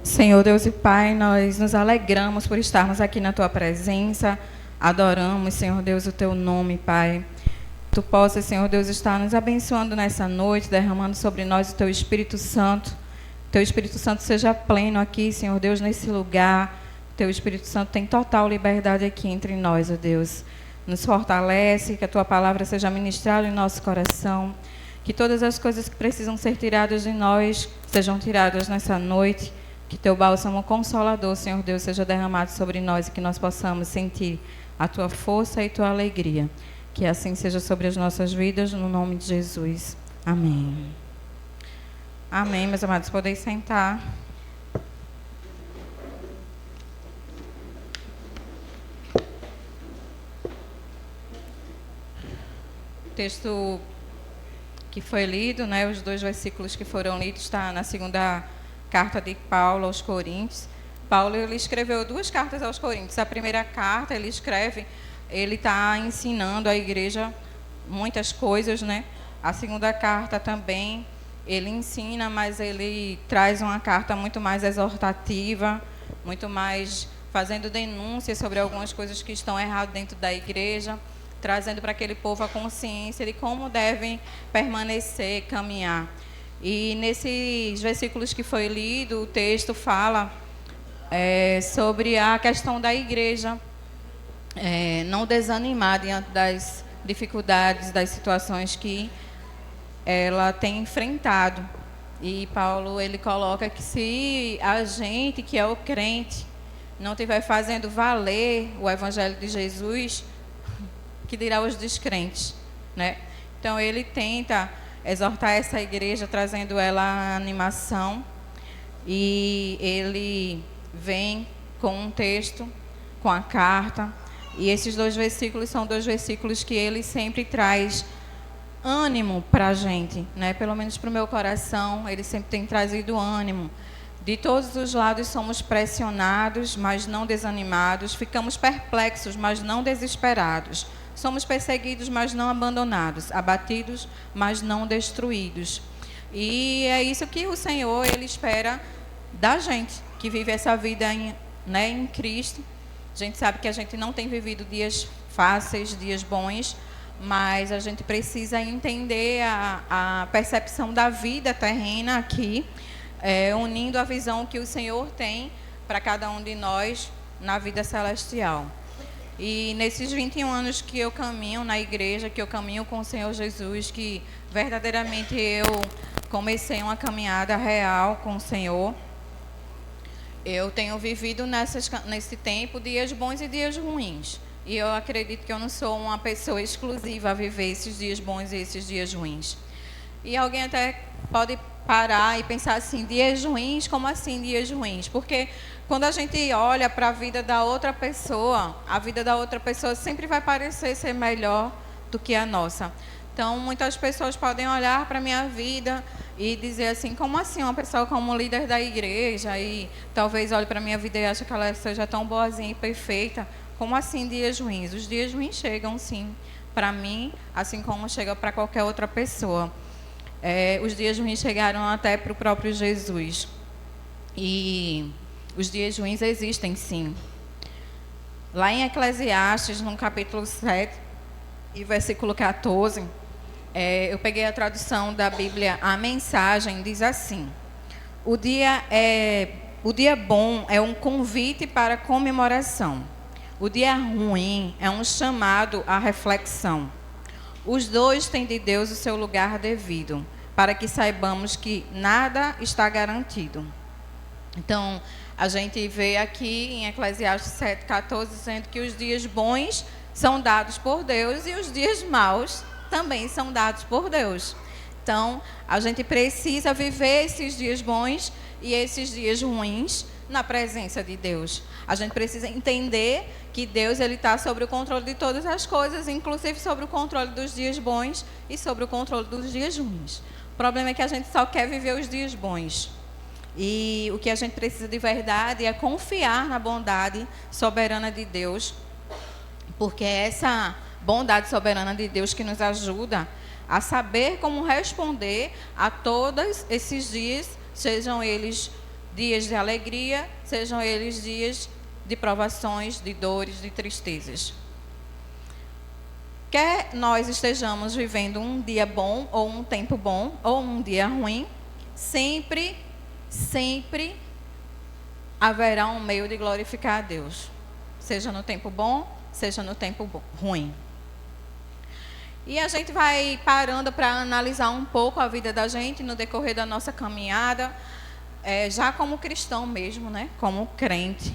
Senhor Deus e Pai, nós nos alegramos por estarmos aqui na Tua presença, adoramos, Senhor Deus, o Teu nome, Pai. Tu possas, Senhor Deus, estar nos abençoando nessa noite, derramando sobre nós o Teu Espírito Santo. Teu Espírito Santo seja pleno aqui, Senhor Deus, nesse lugar. Teu Espírito Santo tem total liberdade aqui entre nós, ó Deus. Nos fortalece, que a Tua palavra seja ministrada em nosso coração. Que todas as coisas que precisam ser tiradas de nós sejam tiradas nessa noite. Que Teu bálsamo consolador, Senhor Deus, seja derramado sobre nós e que nós possamos sentir a Tua força e Tua alegria. Que assim seja sobre as nossas vidas, no nome de Jesus. Amém. Amém, meus amados. Podem sentar. O texto que foi lido, né, os 2 versículos que foram lidos, está na segunda carta de Paulo aos Coríntios. Paulo ele escreveu 2 cartas aos Coríntios. A primeira carta ele está ensinando a igreja muitas coisas, né? A segunda carta também ele ensina, mas ele traz uma carta muito mais exortativa, muito mais fazendo denúncias sobre algumas coisas que estão erradas dentro da igreja, trazendo para aquele povo a consciência de como devem permanecer, caminhar. E nesses versículos que foi lido, o texto fala sobre a questão da igreja não desanimar diante das dificuldades, das situações que ela tem enfrentado. E Paulo ele coloca que se a gente, que é o crente, não estiver fazendo valer o evangelho de Jesus, que dirá os descrentes, né? Então ele tenta exortar essa igreja, trazendo ela à animação, e ele vem com um texto, com a carta, e esses 2 versículos são 2 versículos que ele sempre traz ânimo para a gente, né? Pelo menos para o meu coração, ele sempre tem trazido ânimo. De todos os lados somos pressionados, mas não desanimados, ficamos perplexos, mas não desesperados. Somos perseguidos, mas não abandonados, abatidos, mas não destruídos. E é isso que o Senhor ele espera da gente, que vive essa vida em Cristo. A gente sabe que a gente não tem vivido dias fáceis, dias bons, mas a gente precisa entender a percepção da vida terrena aqui, unindo a visão que o Senhor tem para cada um de nós na vida celestial. E nesses 21 anos que eu caminho na igreja, que eu caminho com o Senhor Jesus, que verdadeiramente eu comecei uma caminhada real com o Senhor, eu tenho vivido nesse tempo dias bons e dias ruins. E eu acredito que eu não sou uma pessoa exclusiva a viver esses dias bons e esses dias ruins. E alguém até pode parar e pensar assim, dias ruins, como assim dias ruins? Porque quando a gente olha para a vida da outra pessoa, a vida da outra pessoa sempre vai parecer ser melhor do que a nossa. Então, muitas pessoas podem olhar para a minha vida e dizer assim, como assim uma pessoa como líder da igreja, e talvez olhe para a minha vida e ache que ela seja tão boazinha e perfeita. Como assim dias ruins? Os dias ruins chegam, sim, para mim, assim como chega para qualquer outra pessoa. Os dias ruins chegaram até para o próprio Jesus. E os dias ruins existem, sim. Lá em Eclesiastes, no capítulo 7, e versículo 14, eu peguei a tradução da Bíblia, a mensagem diz assim: o dia bom é um convite para comemoração. O dia ruim é um chamado à reflexão. Os dois têm de Deus o seu lugar devido, para que saibamos que nada está garantido. Então, a gente vê aqui em Eclesiastes 7,14 dizendo que os dias bons são dados por Deus e os dias maus também são dados por Deus. Então, a gente precisa viver esses dias bons e esses dias ruins na presença de Deus. A gente precisa entender que Deus ele está sobre o controle de todas as coisas, inclusive sobre o controle dos dias bons e sobre o controle dos dias ruins. O problema é que a gente só quer viver os dias bons. E o que a gente precisa de verdade é confiar na bondade soberana de Deus, porque é essa bondade soberana de Deus que nos ajuda a saber como responder a todos esses dias, sejam eles dias de alegria, sejam eles dias de provações, de dores, de tristezas. Quer nós estejamos vivendo um dia bom, ou um tempo bom, ou um dia ruim, sempre haverá um meio de glorificar a Deus. Seja no tempo bom, seja no tempo ruim. E a gente vai parando para analisar um pouco a vida da gente no decorrer da nossa caminhada, já como cristão mesmo, né? Como crente.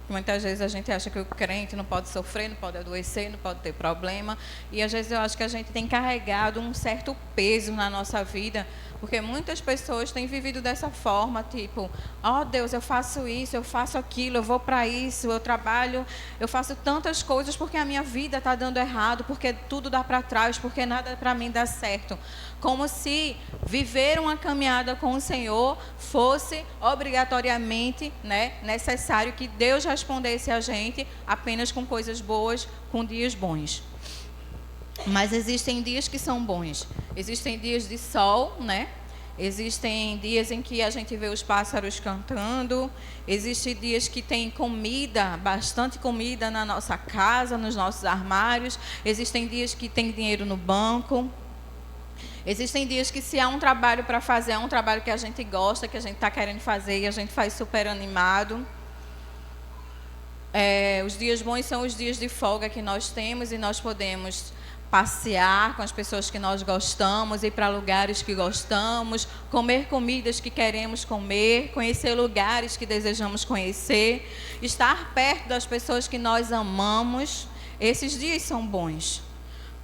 Muitas vezes a gente acha que o crente não pode sofrer, não pode adoecer, não pode ter problema. E às vezes eu acho que a gente tem carregado um certo peso na nossa vida, porque muitas pessoas têm vivido dessa forma, tipo, ó Deus, eu faço isso, eu faço aquilo, eu vou para isso, eu trabalho, eu faço tantas coisas porque a minha vida está dando errado, porque tudo dá para trás, porque nada para mim dá certo. Como se viver uma caminhada com o Senhor fosse obrigatoriamente, né, necessário que Deus respondesse a gente apenas com coisas boas, com dias bons. Mas existem dias que são bons. Existem dias de sol, né? Existem dias em que a gente vê os pássaros cantando. Existem dias que tem comida, bastante comida na nossa casa, nos nossos armários. Existem dias que tem dinheiro no banco. Existem dias que, se há um trabalho para fazer, é um trabalho que a gente gosta, que a gente está querendo fazer e a gente faz super animado. Os dias bons são os dias de folga que nós temos e nós podemos passear com as pessoas que nós gostamos, ir para lugares que gostamos, comer comidas que queremos comer, conhecer lugares que desejamos conhecer, estar perto das pessoas que nós amamos. Esses dias são bons.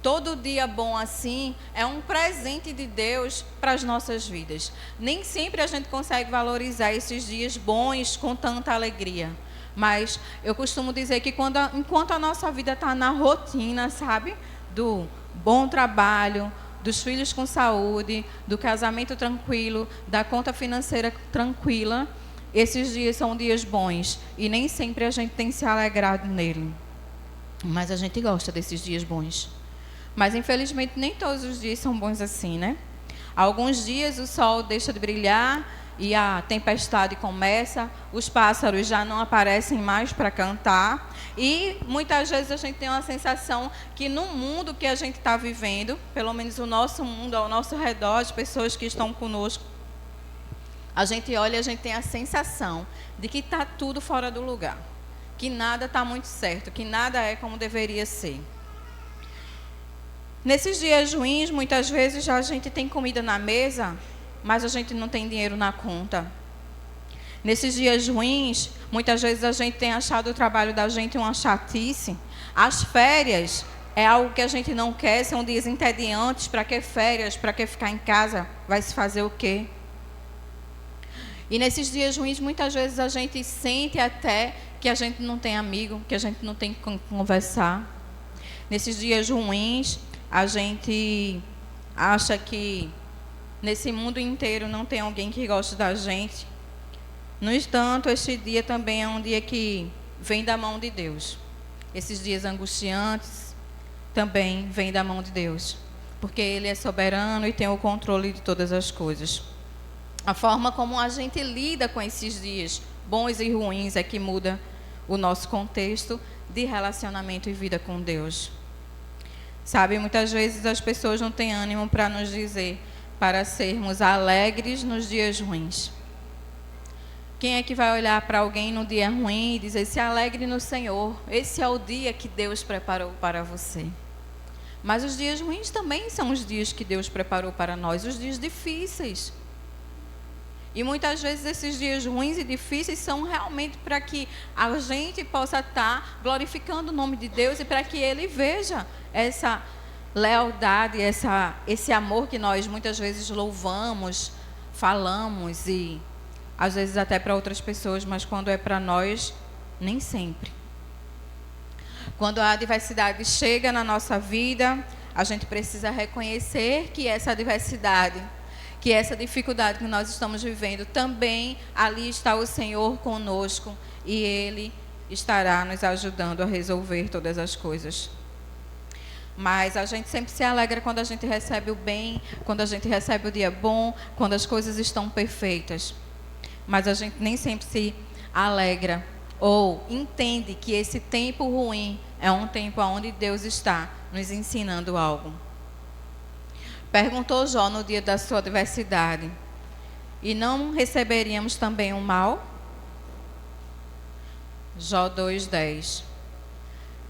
Todo dia bom assim é um presente de Deus para as nossas vidas. Nem sempre a gente consegue valorizar esses dias bons com tanta alegria. Mas eu costumo dizer que enquanto a nossa vida está na rotina, sabe? Do bom trabalho, dos filhos com saúde, do casamento tranquilo, da conta financeira tranquila, esses dias são dias bons. E nem sempre a gente tem se alegrado nele. Mas a gente gosta desses dias bons. Mas, infelizmente, nem todos os dias são bons assim, né? Alguns dias o sol deixa de brilhar e a tempestade começa, os pássaros já não aparecem mais para cantar. E, muitas vezes, a gente tem uma sensação que no mundo que a gente está vivendo, pelo menos o nosso mundo, ao nosso redor, as pessoas que estão conosco, a gente olha e a gente tem a sensação de que está tudo fora do lugar. Que nada está muito certo, que nada é como deveria ser. Nesses dias ruins, muitas vezes a gente tem comida na mesa, mas a gente não tem dinheiro na conta. Nesses dias ruins, muitas vezes a gente tem achado o trabalho da gente uma chatice. As férias é algo que a gente não quer, são dias entediantes. Para que férias? Para que ficar em casa? Vai se fazer o quê? E nesses dias ruins, muitas vezes a gente sente até que a gente não tem amigo, que a gente não tem com conversar. Nesses dias ruins, a gente acha que nesse mundo inteiro não tem alguém que goste da gente. No entanto, este dia também é um dia que vem da mão de Deus. Esses dias angustiantes também vêm da mão de Deus, porque Ele é soberano e tem o controle de todas as coisas. A forma como a gente lida com esses dias bons e ruins é que muda o nosso contexto de relacionamento e vida com Deus. Sabe, muitas vezes as pessoas não têm ânimo para nos dizer para sermos alegres nos dias ruins. Quem é que vai olhar para alguém no dia ruim e dizer: se alegre no Senhor, esse é o dia que Deus preparou para você? Mas os dias ruins também são os dias que Deus preparou para nós, os dias difíceis. E muitas vezes esses dias ruins e difíceis são realmente para que a gente possa estar glorificando o nome de Deus e para que Ele veja essa lealdade, esse amor que nós muitas vezes louvamos, falamos e às vezes até para outras pessoas, mas quando é para nós, nem sempre. Quando a adversidade chega na nossa vida, a gente precisa reconhecer que essa adversidade, que essa dificuldade que nós estamos vivendo, também ali está o Senhor conosco e Ele estará nos ajudando a resolver todas as coisas. Mas a gente sempre se alegra quando a gente recebe o bem, quando a gente recebe o dia bom, quando as coisas estão perfeitas. mas a gente nem sempre se alegra ou entende que esse tempo ruim é um tempo onde Deus está nos ensinando algo. Perguntou Jó no dia da sua adversidade: e não receberíamos também o mal? Jó 2:10.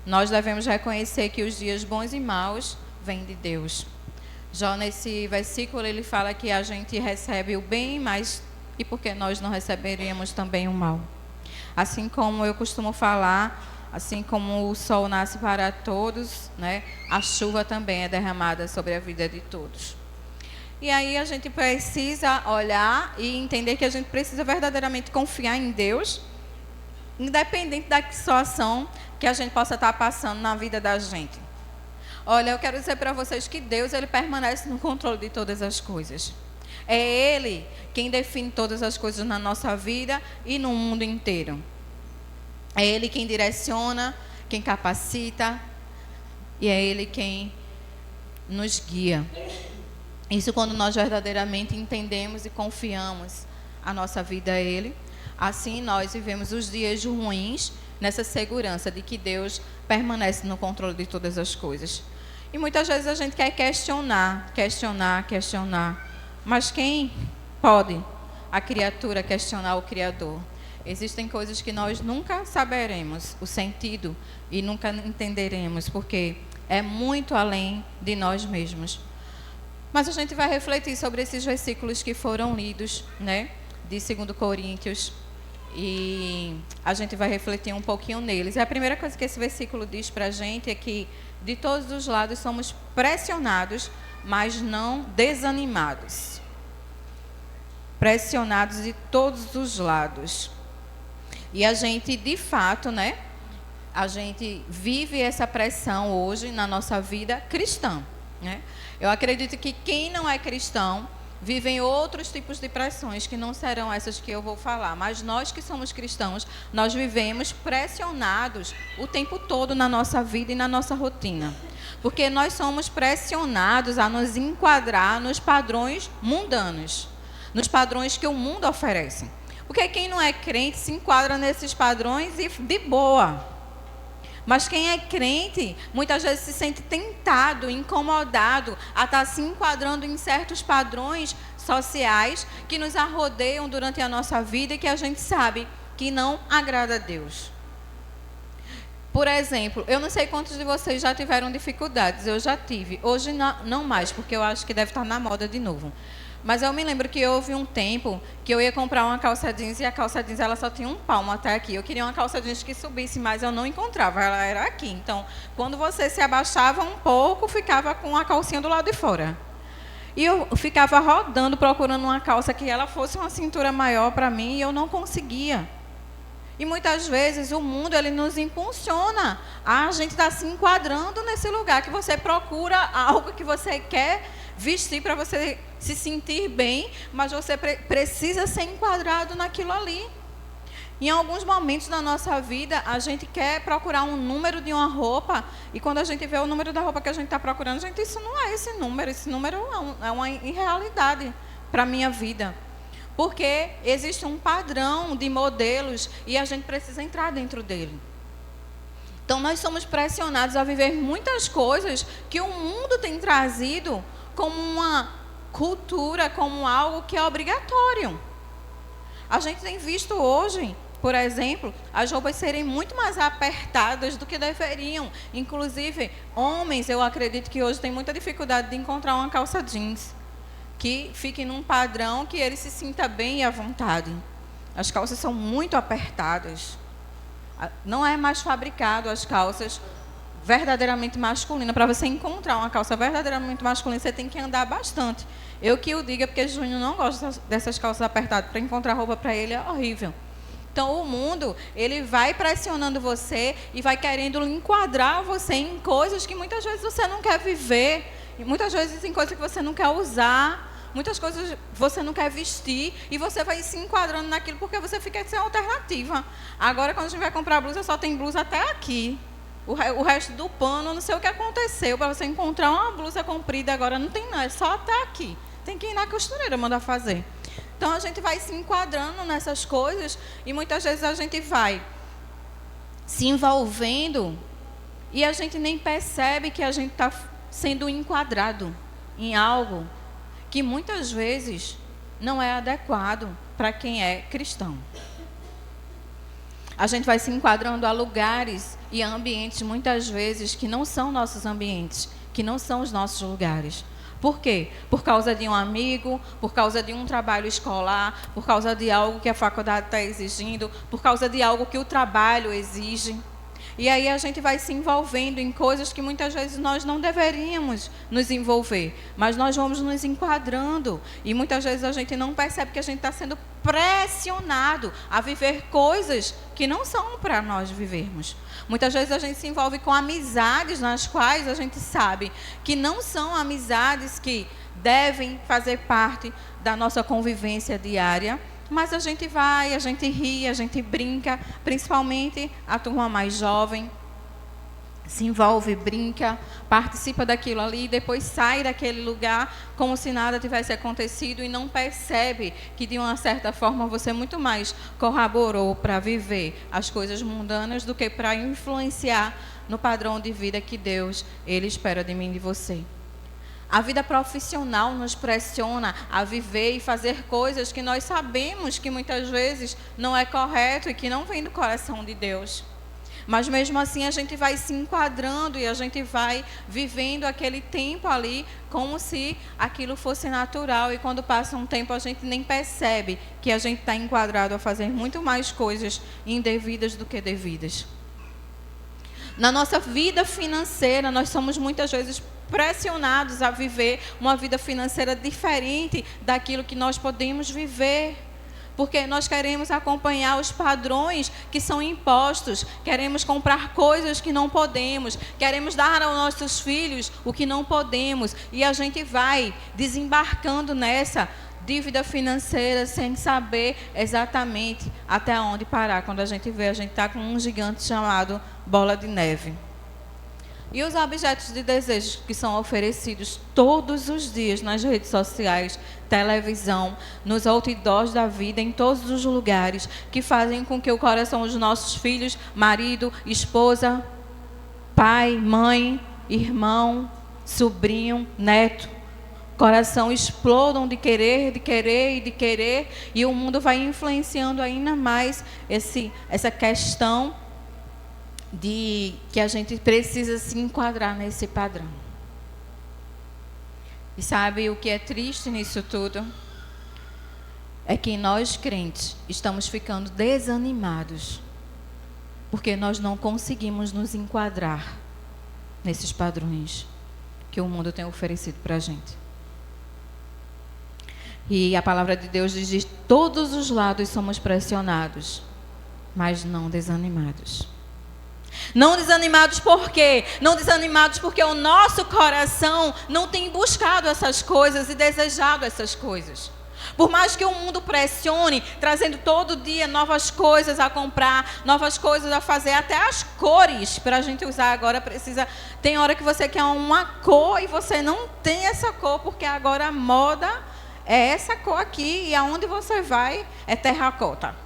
Nós devemos reconhecer que os dias bons e maus vêm de Deus. Jó, nesse versículo, ele fala que a gente recebe o bem, mas e por que nós não receberíamos também o mal? Assim como eu costumo falar, assim como o sol nasce para todos, né, a chuva também é derramada sobre a vida de todos. E aí a gente precisa olhar e entender que a gente precisa verdadeiramente confiar em Deus, independente da situação que a gente possa estar passando na vida da gente. Olha, eu quero dizer para vocês que Deus, ele permanece no controle de todas as coisas. É Ele quem define todas as coisas na nossa vida e no mundo inteiro. É Ele quem direciona, quem capacita, e é Ele quem nos guia. Isso quando nós verdadeiramente entendemos e confiamos a nossa vida a Ele. Assim nós vivemos os dias ruins nessa segurança de que Deus permanece no controle de todas as coisas. E muitas vezes a gente quer questionar. Mas quem pode a criatura questionar o Criador? Existem coisas que nós nunca saberemos o sentido e nunca entenderemos, porque é muito além de nós mesmos. Mas a gente vai refletir sobre esses versículos que foram lidos, né, de 2 Coríntios, e a gente vai refletir um pouquinho neles. E a primeira coisa que esse versículo diz para a gente é que de todos os lados somos pressionados, mas não desanimados. Pressionados de todos os lados. E a gente, de fato, né, a gente vive essa pressão hoje na nossa vida cristã, né? Eu acredito que quem não é cristão vivem outros tipos de pressões que não serão essas que eu vou falar. Mas nós que somos cristãos, nós vivemos pressionados o tempo todo na nossa vida e na nossa rotina. Porque nós somos pressionados a nos enquadrar nos padrões mundanos, nos padrões que o mundo oferece. Porque quem não é crente se enquadra nesses padrões e de boa. Mas quem é crente, muitas vezes se sente tentado, incomodado a estar se enquadrando em certos padrões sociais que nos arrodeiam durante a nossa vida e que a gente sabe que não agrada a Deus. Por exemplo, eu não sei quantos de vocês já tiveram dificuldades, eu já tive. Hoje não mais, porque eu acho que deve estar na moda de novo. Mas eu me lembro que houve um tempo que eu ia comprar uma calça jeans e a calça jeans ela só tinha um palmo até aqui. Eu queria uma calça jeans que subisse, mas eu não encontrava, ela era aqui. Então, quando você se abaixava um pouco, ficava com a calcinha do lado de fora. E eu ficava rodando, procurando uma calça que ela fosse uma cintura maior para mim e eu não conseguia. E muitas vezes o mundo ele nos impulsiona a gente estar se enquadrando nesse lugar que você procura algo que você quer vestir para você se sentir bem, mas você precisa ser enquadrado naquilo ali. Em alguns momentos da nossa vida, a gente quer procurar um número de uma roupa, e quando a gente vê o número da roupa que a gente está procurando, gente, isso não é esse número é uma irrealidade para a minha vida. Porque existe um padrão de modelos e a gente precisa entrar dentro dele. Então, nós somos pressionados a viver muitas coisas que o mundo tem trazido como uma cultura, como algo que é obrigatório. A gente tem visto hoje, por exemplo, as roupas serem muito mais apertadas do que deveriam. Inclusive, homens, eu acredito que hoje tem muita dificuldade de encontrar uma calça jeans que fique num padrão que ele se sinta bem e à vontade. As calças são muito apertadas. Não é mais fabricado as calças verdadeiramente masculinas. Para você encontrar uma calça verdadeiramente masculina, você tem que andar bastante. Eu que o diga, porque Júnior não gosta dessas calças apertadas. Para encontrar roupa para ele é horrível. Então, o mundo, ele vai pressionando você e vai querendo enquadrar você em coisas que muitas vezes você não quer viver, e muitas vezes em coisas que você não quer usar, muitas coisas você não quer vestir, e você vai se enquadrando naquilo porque você fica sem alternativa. Agora, quando a gente vai comprar blusa, só tem blusa até aqui. O resto do pano, não sei o que aconteceu, para você encontrar uma blusa comprida agora, não tem não, é só até aqui. Tem que ir na costureira mandar fazer. Então a gente vai se enquadrando nessas coisas e muitas vezes a gente vai se envolvendo e a gente nem percebe que a gente está sendo enquadrado em algo que muitas vezes não é adequado para quem é cristão. A gente vai se enquadrando a lugares e a ambientes muitas vezes que não são nossos ambientes, que não são os nossos lugares. Por quê? Por causa de um amigo, por causa de um trabalho escolar, por causa de algo que a faculdade está exigindo, por causa de algo que o trabalho exige. E aí a gente vai se envolvendo em coisas que muitas vezes nós não deveríamos nos envolver, mas nós vamos nos enquadrando. E muitas vezes a gente não percebe que a gente está sendo pressionado a viver coisas que não são para nós vivermos. Muitas vezes a gente se envolve com amizades nas quais a gente sabe que não são amizades que devem fazer parte da nossa convivência diária, mas a gente vai, a gente ri, a gente brinca, principalmente a turma mais jovem, se envolve, brinca, participa daquilo ali, depois sai daquele lugar como se nada tivesse acontecido e não percebe que, de uma certa forma, você muito mais colaborou para viver as coisas mundanas do que para influenciar no padrão de vida que Deus, Ele espera de mim e de você. A vida profissional nos pressiona a viver e fazer coisas que nós sabemos que muitas vezes não é correto e que não vem do coração de Deus. Mas mesmo assim a gente vai se enquadrando e a gente vai vivendo aquele tempo ali como se aquilo fosse natural. E quando passa um tempo a gente nem percebe que a gente está enquadrado a fazer muito mais coisas indevidas do que devidas. Na nossa vida financeira, nós somos muitas vezes pressionados a viver uma vida financeira diferente daquilo que nós podemos viver. Porque nós queremos acompanhar os padrões que são impostos, queremos comprar coisas que não podemos, queremos dar aos nossos filhos o que não podemos, e a gente vai desembarcando nessa dívida financeira sem saber exatamente até onde parar. Quando a gente vê, a gente está com um gigante chamado bola de neve. E os objetos de desejo que são oferecidos todos os dias nas redes sociais, televisão, nos outdoors da vida, em todos os lugares, que fazem com que o coração dos nossos filhos, marido, esposa, pai, mãe, irmão, sobrinho, neto, coração explodam de querer, e o mundo vai influenciando ainda mais essa questão de que a gente precisa se enquadrar nesse padrão. E sabe o que é triste nisso tudo? É que nós, crentes, estamos ficando desanimados, porque nós não conseguimos nos enquadrar nesses padrões que o mundo tem oferecido para a gente. E a palavra de Deus diz: de todos os lados somos pressionados, mas não desanimados. Não desanimados por quê? Não desanimados porque o nosso coração não tem buscado essas coisas e desejado essas coisas. Por mais que o mundo pressione, trazendo todo dia novas coisas a comprar, novas coisas a fazer, até as cores para a gente usar agora precisa. Tem hora que você quer uma cor e você não tem essa cor, porque agora a moda é essa cor aqui e aonde você vai é terracota.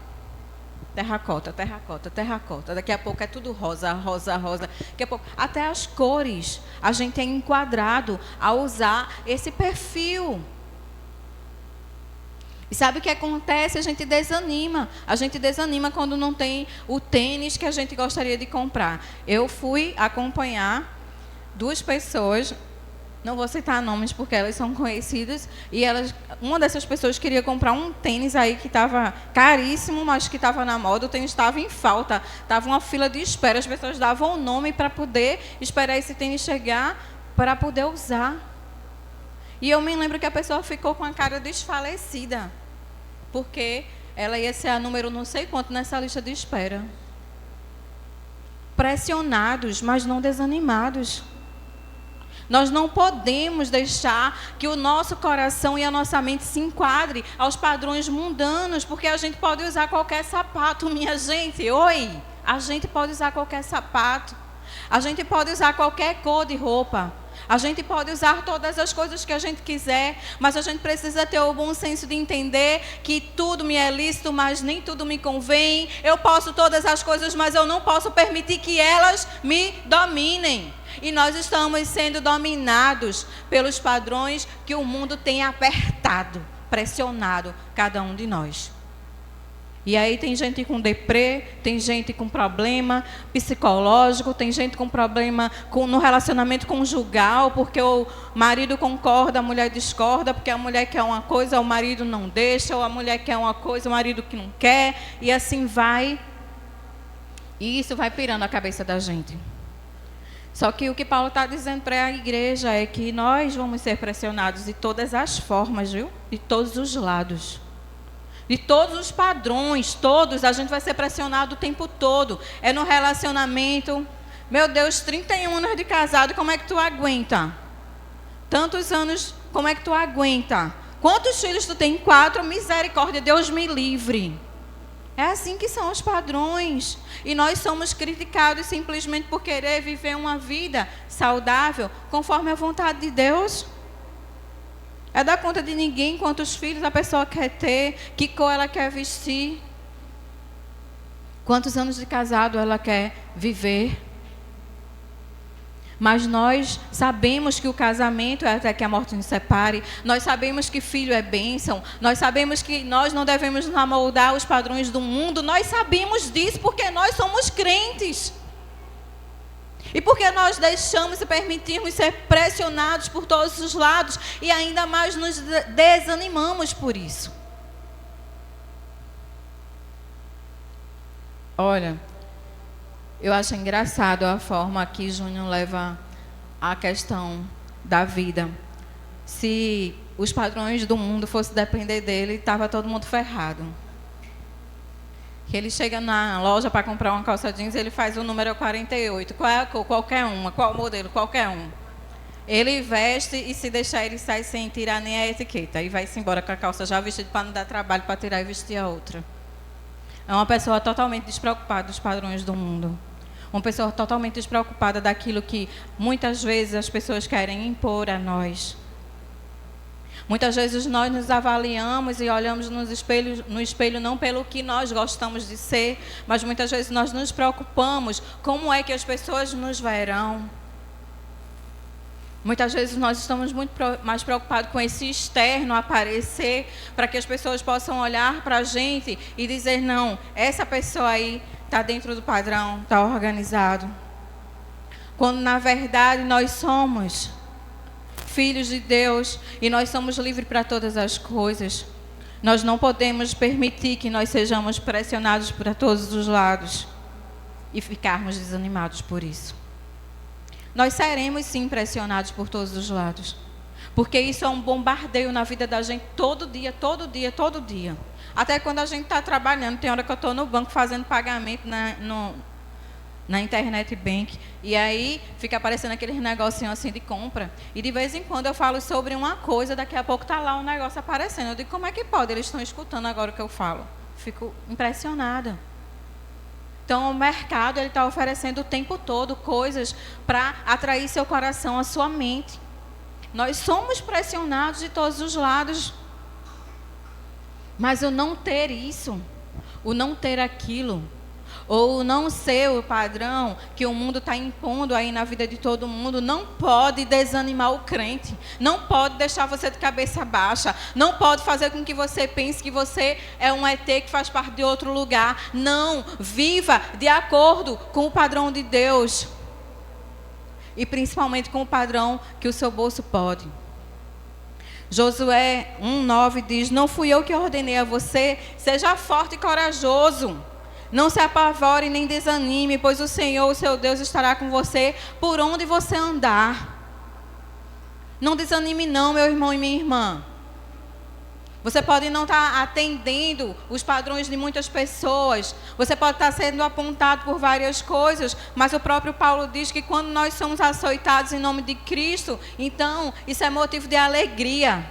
Terracota, terracota, terracota. Daqui a pouco é tudo rosa, rosa, rosa. Daqui a pouco, até as cores, a gente é enquadrado a usar esse perfil. E sabe o que acontece? A gente desanima. A gente desanima quando não tem o tênis que a gente gostaria de comprar. Eu fui acompanhar 2 pessoas, não vou citar nomes porque elas são conhecidas, e uma dessas pessoas queria comprar um tênis aí que estava caríssimo, mas que estava na moda. O tênis estava em falta, estava uma fila de espera, as pessoas davam o nome para poder esperar esse tênis chegar para poder usar. E eu me lembro que a pessoa ficou com a cara desfalecida, porque ela ia ser a número não sei quanto nessa lista de espera. Pressionados, mas não desanimados. Nós não podemos deixar que o nosso coração e a nossa mente se enquadre aos padrões mundanos, porque a gente pode usar qualquer sapato, minha gente. Oi! A gente pode usar qualquer sapato. A gente pode usar qualquer cor de roupa. A gente pode usar todas as coisas que a gente quiser, mas a gente precisa ter o bom senso de entender que tudo me é lícito, mas nem tudo me convém. Eu posso todas as coisas, mas eu não posso permitir que elas me dominem. E nós estamos sendo dominados pelos padrões que o mundo tem apertado, pressionado cada um de nós. E aí tem gente com deprê, tem gente com problema psicológico, tem gente com problema no relacionamento conjugal, porque o marido concorda, a mulher discorda, porque a mulher quer uma coisa, o marido não deixa, ou a mulher quer uma coisa, o marido que não quer, e assim vai. E isso vai pirando a cabeça da gente. Só que o que Paulo está dizendo para a igreja é que nós vamos ser pressionados de todas as formas, viu? De todos os lados. De todos os padrões, todos, a gente vai ser pressionado o tempo todo. É no relacionamento. Meu Deus, 31 anos de casado, como é que tu aguenta? Tantos anos, como é que tu aguenta? Quantos filhos tu tem? 4, misericórdia, Deus me livre. É assim que são os padrões. E nós somos criticados simplesmente por querer viver uma vida saudável, conforme a vontade de Deus. É dar conta de ninguém quantos filhos a pessoa quer ter, que cor ela quer vestir, quantos anos de casado ela quer viver. Mas nós sabemos que o casamento é até que a morte nos separe, nós sabemos que filho é bênção, nós sabemos que nós não devemos nos amoldar os padrões do mundo, nós sabemos disso porque nós somos crentes. E porque nós deixamos e permitimos ser pressionados por todos os lados e ainda mais nos desanimamos por isso. Olha, eu acho engraçado a forma que Júnior leva a questão da vida. Se os padrões do mundo fossem depender dele, estava todo mundo ferrado. Que ele chega na loja para comprar uma calça jeans, ele faz o número 48. Qual é a cor? Qualquer uma. Qual o modelo? Qualquer um. Ele veste e se deixar, ele sai sem tirar nem a etiqueta. E vai-se embora com a calça já vestida para não dar trabalho para tirar e vestir a outra. É uma pessoa totalmente despreocupada dos padrões do mundo. Uma pessoa totalmente despreocupada daquilo que muitas vezes as pessoas querem impor a nós. Muitas vezes nós nos avaliamos e olhamos no espelho não pelo que nós gostamos de ser, mas muitas vezes nós nos preocupamos como é que as pessoas nos verão. Muitas vezes nós estamos muito mais preocupados com esse externo aparecer, para que as pessoas possam olhar para a gente e dizer, não, essa pessoa aí está dentro do padrão, está organizado. Quando na verdade nós somos filhos de Deus e nós somos livres para todas as coisas. Nós não podemos permitir que nós sejamos pressionados para todos os lados e ficarmos desanimados por isso. Nós seremos sim pressionados por todos os lados, porque isso é um bombardeio na vida da gente todo dia, todo dia, todo dia. Até quando a gente está trabalhando, tem hora que eu estou no banco fazendo pagamento na internet bank, e aí fica aparecendo aqueles negocinhos assim de compra, e de vez em quando eu falo sobre uma coisa, daqui a pouco está lá um negócio aparecendo, eu digo, como é que pode? Eles estão escutando agora o que eu falo. Fico impressionada. Então o mercado está oferecendo o tempo todo coisas para atrair seu coração, a sua mente. Nós somos pressionados de todos os lados, mas o não ter isso, o não ter aquilo, ou não ser o padrão que o mundo está impondo aí na vida de todo mundo, não pode desanimar o crente, não pode deixar você de cabeça baixa, não pode fazer com que você pense que você é um ET que faz parte de outro lugar. Não, viva de acordo com o padrão de Deus, e principalmente com o padrão que o seu bolso pode. Josué 1:9 diz, não fui eu que ordenei a você, seja forte e corajoso. Não se apavore nem desanime, pois o Senhor, o seu Deus, estará com você por onde você andar. Não desanime não, meu irmão e minha irmã. Você pode não estar atendendo os padrões de muitas pessoas. Você pode estar sendo apontado por várias coisas. Mas o próprio Paulo diz que quando nós somos açoitados em nome de Cristo, então isso é motivo de alegria.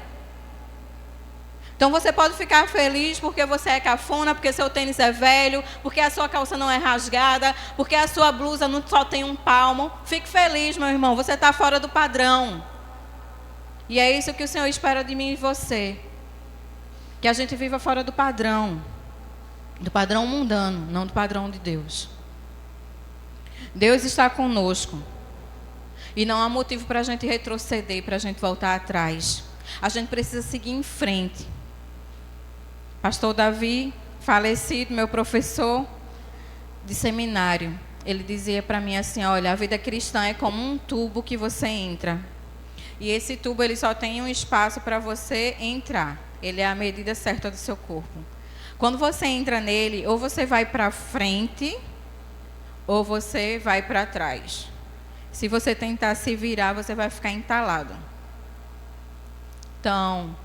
Então você pode ficar feliz porque você é cafona, porque seu tênis é velho, porque a sua calça não é rasgada, porque a sua blusa não só tem um palmo. Fique feliz, meu irmão, você está fora do padrão. E é isso que o Senhor espera de mim e de você. Que a gente viva fora do padrão mundano, não do padrão de Deus. Deus está conosco. E não há motivo para a gente retroceder, para a gente voltar atrás. A gente precisa seguir em frente. Pastor Davi, falecido, meu professor de seminário, ele dizia para mim assim, olha, a vida cristã é como um tubo que você entra. E esse tubo ele só tem um espaço para você entrar. Ele é a medida certa do seu corpo. Quando você entra nele, ou você vai para frente, ou você vai para trás. Se você tentar se virar, você vai ficar entalado. Então,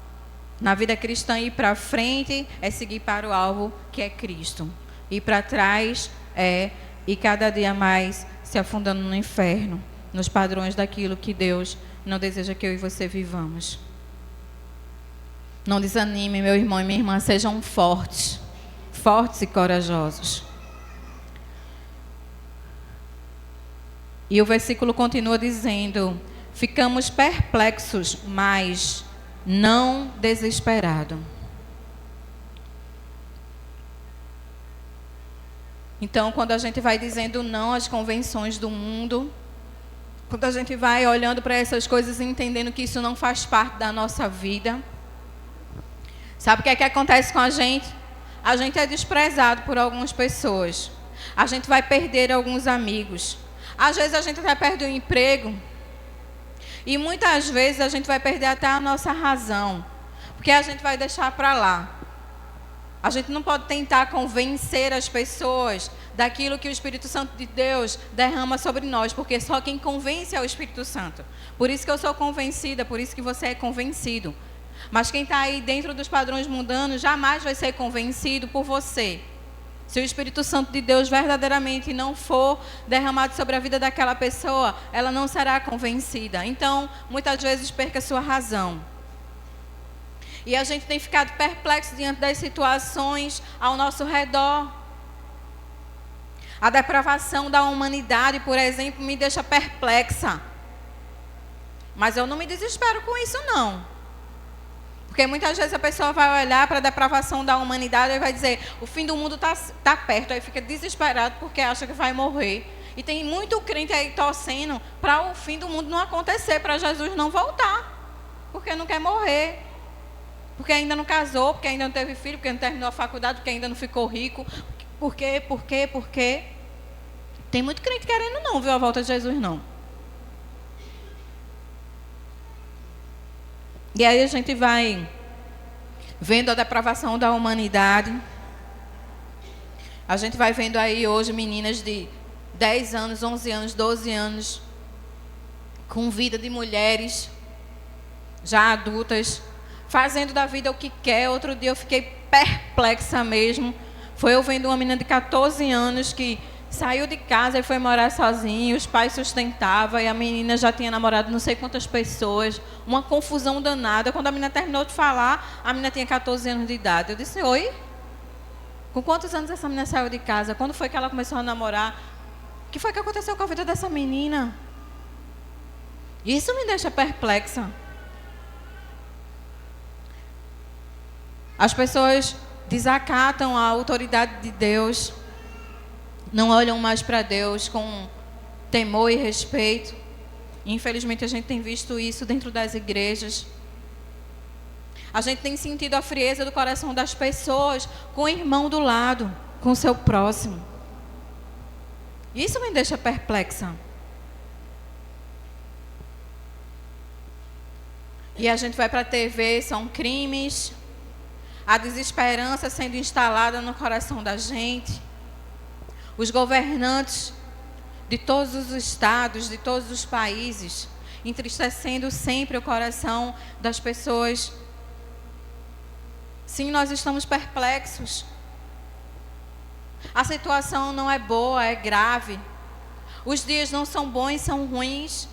na vida cristã, ir para frente é seguir para o alvo, que é Cristo. Ir para trás é ir cada dia mais se afundando no inferno, nos padrões daquilo que Deus não deseja que eu e você vivamos. Não desanime, meu irmão e minha irmã, sejam fortes e corajosos. E o versículo continua dizendo, ficamos perplexos, mas não desesperados. Então, quando a gente vai dizendo não às convenções do mundo, quando a gente vai olhando para essas coisas e entendendo que isso não faz parte da nossa vida, sabe o que é que acontece com a gente? A gente é desprezado por algumas pessoas. A gente vai perder alguns amigos. Às vezes a gente até perde o emprego. E muitas vezes a gente vai perder até a nossa razão. Porque a gente vai deixar para lá. A gente não pode tentar convencer as pessoas daquilo que o Espírito Santo de Deus derrama sobre nós. Porque só quem convence é o Espírito Santo. Por isso que eu sou convencida, por isso que você é convencido. Mas quem está aí dentro dos padrões mundanos jamais vai ser convencido por você. Se o Espírito Santo de Deus verdadeiramente não for derramado sobre a vida daquela pessoa, ela não será convencida. Então, muitas vezes perca a sua razão. E a gente tem ficado perplexo diante das situações ao nosso redor. A depravação da humanidade, por exemplo, me deixa perplexa. Mas eu não me desespero com isso, não. Porque muitas vezes a pessoa vai olhar para a depravação da humanidade e vai dizer, o fim do mundo está perto, aí fica desesperado porque acha que vai morrer. E tem muito crente aí torcendo para o fim do mundo não acontecer, para Jesus não voltar, porque não quer morrer, porque ainda não casou, porque ainda não teve filho, porque não terminou a faculdade, porque ainda não ficou rico. Por quê? Tem muito crente querendo não, viu, a volta de Jesus não. E aí a gente vai vendo a depravação da humanidade. A gente vai vendo aí hoje meninas de 10 anos, 11 anos, 12 anos, com vida de mulheres, já adultas, fazendo da vida o que quer. Outro dia eu fiquei perplexa mesmo. Foi eu vendo uma menina de 14 anos que saiu de casa e foi morar sozinha, os pais sustentavam e a menina já tinha namorado não sei quantas pessoas, uma confusão danada. Quando a menina terminou de falar, a menina tinha 14 anos de idade. Eu disse, oi? Com quantos anos essa menina saiu de casa? Quando foi que ela começou a namorar? O que foi que aconteceu com a vida dessa menina? Isso me deixa perplexa. As pessoas desacatam a autoridade de Deus, não olham mais para Deus com temor e respeito. Infelizmente a gente tem visto isso dentro das igrejas. A gente tem sentido a frieza do coração das pessoas com o irmão do lado, com o seu próximo. Isso me deixa perplexa. E a gente vai para a TV, são crimes, a desesperança sendo instalada no coração da gente. Os governantes de todos os estados, de todos os países, entristecendo sempre o coração das pessoas. Sim, nós estamos perplexos. A situação não é boa, é grave. Os dias não são bons, são ruins.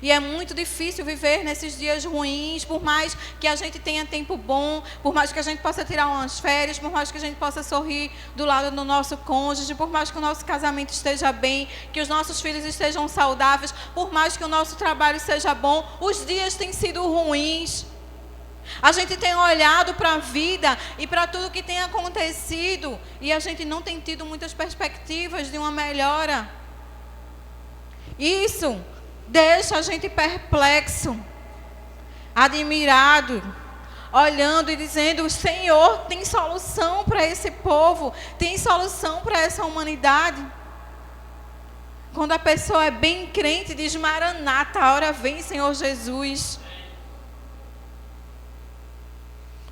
E é muito difícil viver nesses dias ruins, por mais que a gente tenha tempo bom, por mais que a gente possa tirar umas férias, por mais que a gente possa sorrir do lado do nosso cônjuge, por mais que o nosso casamento esteja bem, que os nossos filhos estejam saudáveis, por mais que o nosso trabalho seja bom, os dias têm sido ruins. A gente tem olhado para a vida e para tudo que tem acontecido e a gente não tem tido muitas perspectivas de uma melhora. Isso deixa a gente perplexo, admirado, olhando e dizendo: o Senhor tem solução para esse povo, tem solução para essa humanidade. Quando a pessoa é bem crente, diz: Maranata, a hora vem, Senhor Jesus.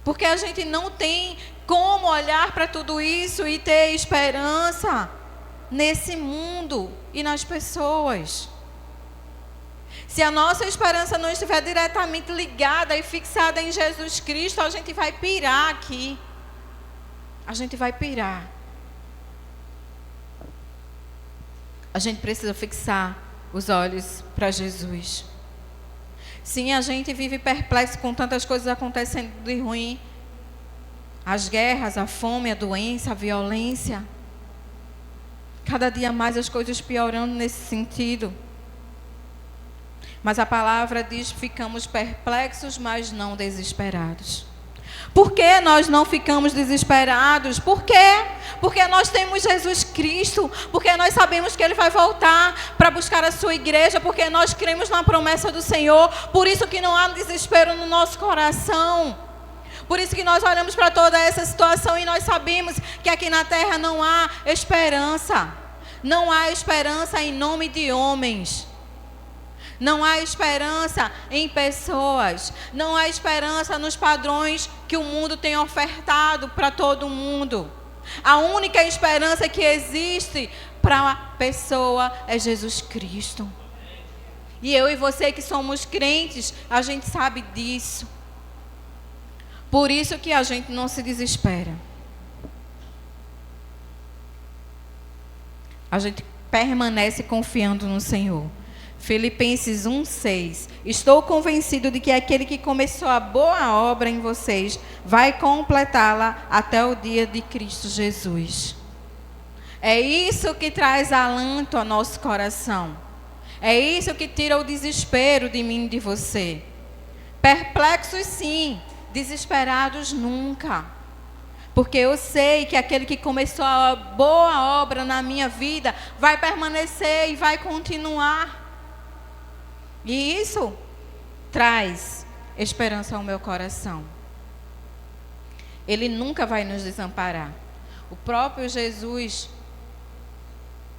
Porque a gente não tem como olhar para tudo isso e ter esperança nesse mundo e nas pessoas. Se a nossa esperança não estiver diretamente ligada e fixada em Jesus Cristo, a gente vai pirar aqui. A gente vai pirar. A gente precisa fixar os olhos para Jesus. Sim, a gente vive perplexo com tantas coisas acontecendo de ruim. As guerras, a fome, a doença, a violência. Cada dia mais as coisas piorando nesse sentido. Mas a palavra diz: ficamos perplexos, mas não desesperados. Por que nós não ficamos desesperados? Por quê? Porque nós temos Jesus Cristo, porque nós sabemos que Ele vai voltar para buscar a sua igreja, porque nós cremos na promessa do Senhor, por isso que não há desespero no nosso coração. Por isso que nós olhamos para toda essa situação e nós sabemos que aqui na terra não há esperança. Não há esperança em nome de homens. Não há esperança em pessoas. Não há esperança nos padrões que o mundo tem ofertado para todo mundo. A única esperança que existe para a pessoa é Jesus Cristo. E eu e você que somos crentes, a gente sabe disso. Por isso que a gente não se desespera. A gente permanece confiando no Senhor. Filipenses 1:6. Estou convencido de que aquele que começou a boa obra em vocês vai completá-la até o dia de Cristo Jesus. É isso que traz alento ao nosso coração. É isso que tira o desespero de mim e de você. Perplexos sim, desesperados nunca. Porque eu sei que aquele que começou a boa obra na minha vida vai permanecer e vai continuar. E isso traz esperança ao meu coração. Ele nunca vai nos desamparar. O próprio Jesus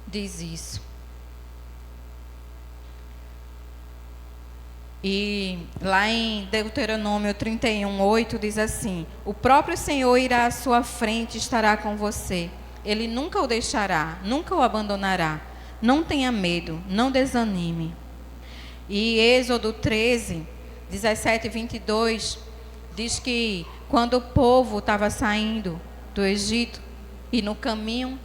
diz isso. E lá em Deuteronômio 31:8 diz assim: o próprio Senhor irá à sua frente e estará com você. Ele nunca o deixará, nunca o abandonará. Não tenha medo, não desanime. E Êxodo 13, 17 e 22 diz que quando o povo estava saindo do Egito e no caminho,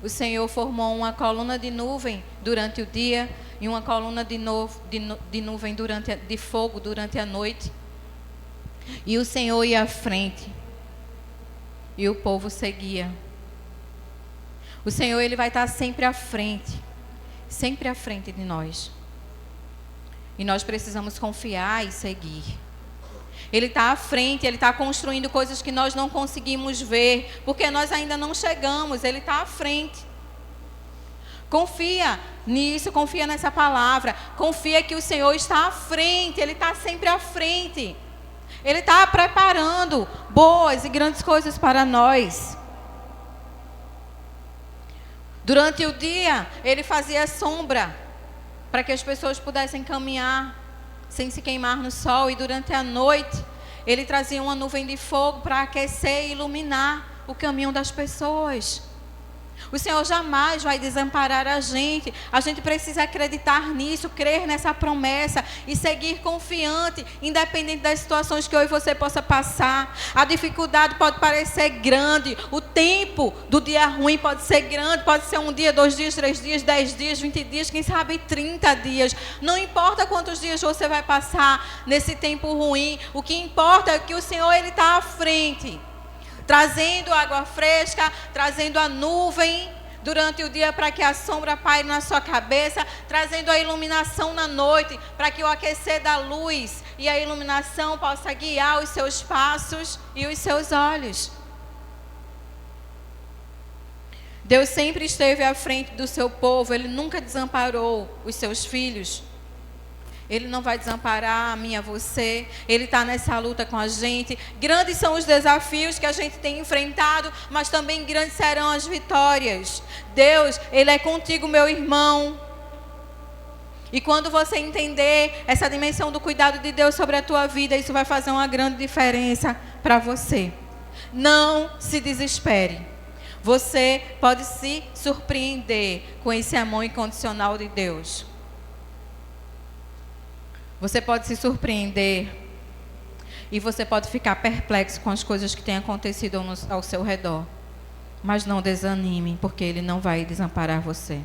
o Senhor formou uma coluna de nuvem durante o dia e uma coluna de nuvem de fogo durante a noite. E o Senhor ia à frente e o povo seguia. O Senhor, Ele vai estar sempre à frente de nós. E nós precisamos confiar e seguir. Ele está à frente, Ele está construindo coisas que nós não conseguimos ver, porque nós ainda não chegamos. Ele está à frente. Confia nisso, confia nessa palavra. Confia que o Senhor está à frente, Ele está sempre à frente. Ele está preparando boas e grandes coisas para nós. Durante o dia, Ele fazia sombra para que as pessoas pudessem caminhar sem se queimar no sol. E durante a noite, Ele trazia uma nuvem de fogo para aquecer e iluminar o caminho das pessoas. O Senhor jamais vai desamparar a gente. A gente precisa acreditar nisso, crer nessa promessa e seguir confiante, independente das situações que eu e você possa passar. A dificuldade pode parecer grande, o tempo do dia ruim pode ser grande, pode ser 1 dia, 2 dias, 3 dias, 10 dias, 20 dias, quem sabe 30 dias. Não importa quantos dias você vai passar nesse tempo ruim, o que importa é que o Senhor ele está à frente, trazendo água fresca, trazendo a nuvem durante o dia para que a sombra paire na sua cabeça, trazendo a iluminação na noite, para que o aquecer da luz e a iluminação possa guiar os seus passos e os seus olhos. Deus sempre esteve à frente do seu povo, Ele nunca desamparou os seus filhos. Ele não vai desamparar a mim e a você. Ele está nessa luta com a gente. Grandes são os desafios que a gente tem enfrentado, mas também grandes serão as vitórias. Deus, Ele é contigo, meu irmão. E quando você entender essa dimensão do cuidado de Deus sobre a tua vida, isso vai fazer uma grande diferença para você. Não se desespere. Você pode se surpreender com esse amor incondicional de Deus. Você pode se surpreender e você pode ficar perplexo com as coisas que têm acontecido ao seu redor. Mas não desanime, porque Ele não vai desamparar você.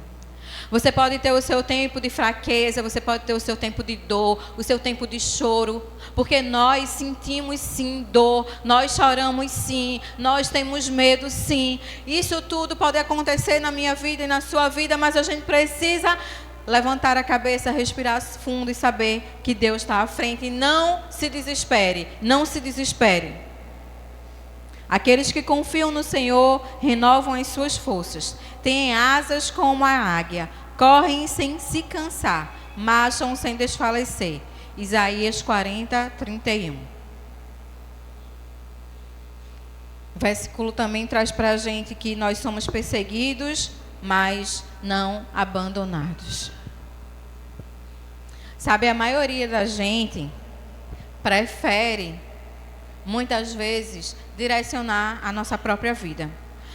Você pode ter o seu tempo de fraqueza, você pode ter o seu tempo de dor, o seu tempo de choro, porque nós sentimos sim dor, nós choramos sim, nós temos medo sim. Isso tudo pode acontecer na minha vida e na sua vida, mas a gente precisa levantar a cabeça, respirar fundo e saber que Deus está à frente. E não se desespere, não se desespere. Aqueles que confiam no Senhor renovam as suas forças. Têm asas como a águia, correm sem se cansar, marcham sem desfalecer. Isaías 40, 31. O versículo também traz para a gente que nós somos perseguidos, mas não abandonados. Sabe, a maioria da gente prefere, muitas vezes, direcionar a nossa própria vida.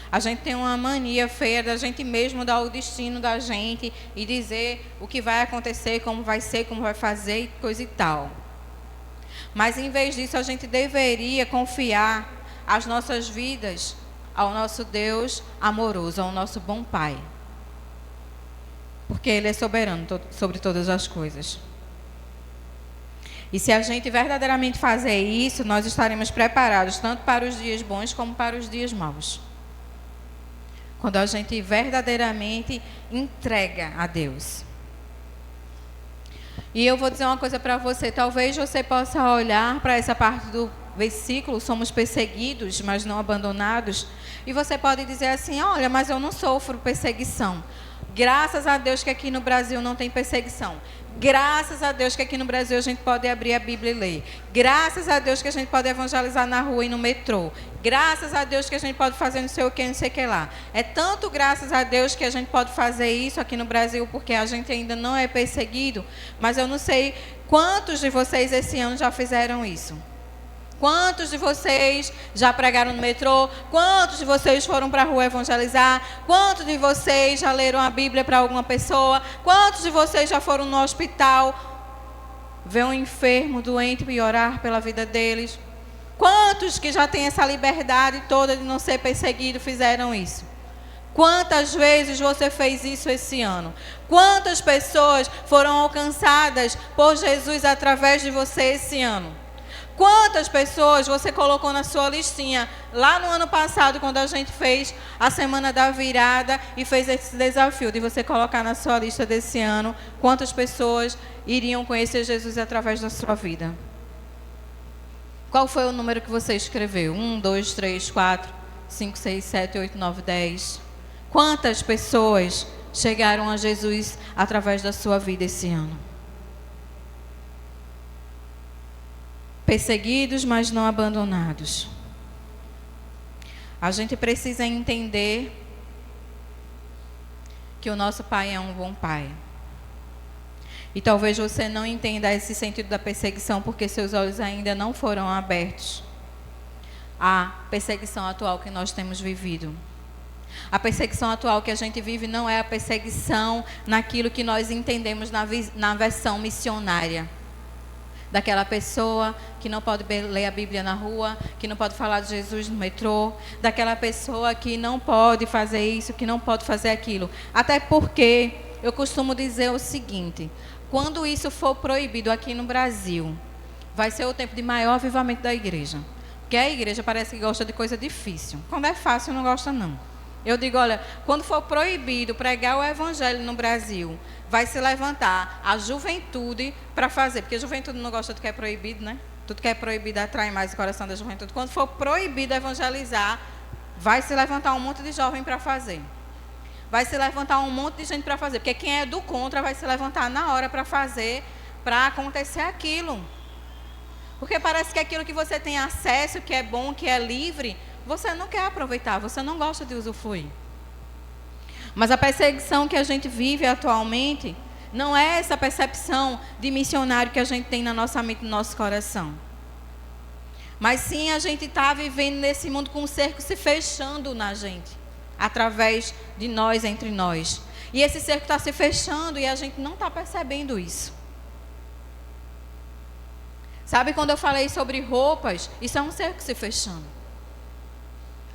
A gente tem uma mania feia da gente mesmo dar o destino da gente e dizer o que vai acontecer, como vai ser, como vai fazer e coisa e tal. Mas, em vez disso, a gente deveria confiar as nossas vidas ao nosso Deus amoroso, ao nosso bom Pai. Porque Ele é soberano sobre todas as coisas. E se a gente verdadeiramente fazer isso, nós estaremos preparados tanto para os dias bons como para os dias maus. Quando a gente verdadeiramente entrega a Deus. E eu vou dizer uma coisa para você. Talvez você possa olhar para essa parte do versículo, somos perseguidos, mas não abandonados. E você pode dizer assim, olha, mas eu não sofro perseguição. Graças a Deus que aqui no Brasil não tem perseguição. Graças a Deus que aqui no Brasil a gente pode abrir a Bíblia e ler. Graças a Deus que a gente pode evangelizar na rua e no metrô. Graças a Deus que a gente pode fazer não sei o que, não sei o que lá. É tanto graças a Deus que a gente pode fazer isso aqui no Brasil, porque a gente ainda não é perseguido. Mas eu não sei quantos de vocês esse ano já fizeram isso. Quantos de vocês já pregaram no metrô? Quantos de vocês foram para a rua evangelizar? Quantos de vocês já leram a Bíblia para alguma pessoa? Quantos de vocês já foram no hospital ver um enfermo, doente e orar pela vida deles? Quantos que já têm essa liberdade toda de não ser perseguido fizeram isso? Quantas vezes você fez isso esse ano? Quantas pessoas foram alcançadas por Jesus através de você esse ano? Quantas pessoas você colocou na sua listinha lá no ano passado, quando a gente fez a Semana da Virada e fez esse desafio de você colocar na sua lista desse ano, quantas pessoas iriam conhecer Jesus através da sua vida? Qual foi o número que você escreveu? 1, 2, 3, 4, 5, 6, 7, 8, 9, 10. Quantas pessoas chegaram a Jesus através da sua vida esse ano? Perseguidos, mas não abandonados. A gente precisa entender que o nosso Pai é um bom Pai. E talvez você não entenda esse sentido da perseguição porque seus olhos ainda não foram abertos à perseguição atual que nós temos vivido. A perseguição atual que a gente vive não é a perseguição naquilo que nós entendemos na versão missionária. Daquela pessoa que não pode ler a Bíblia na rua, que não pode falar de Jesus no metrô, daquela pessoa que não pode fazer isso, que não pode fazer aquilo. Até porque eu costumo dizer o seguinte: quando isso for proibido aqui no Brasil, vai ser o tempo de maior avivamento da igreja. Porque a igreja parece que gosta de coisa difícil. Quando é fácil, não gosta não. Eu digo, olha, quando for proibido pregar o evangelho no Brasil, vai se levantar a juventude para fazer. Porque a juventude não gosta do que é proibido, né? Tudo que é proibido atrai mais o coração da juventude. Quando for proibido evangelizar, vai se levantar um monte de jovem para fazer. Vai se levantar um monte de gente para fazer. Porque quem é do contra vai se levantar na hora para fazer, para acontecer aquilo. Porque parece que aquilo que você tem acesso, que é bom, que é livre, você não quer aproveitar, você não gosta de usufruir. Mas a perseguição que a gente vive atualmente não é essa percepção de missionário que a gente tem na nossa mente, no nosso coração. Mas sim a gente está vivendo nesse mundo com um cerco se fechando na gente, através de nós, entre nós. E esse cerco está se fechando e a gente não está percebendo isso. Sabe, quando eu falei sobre roupas, isso é um cerco se fechando.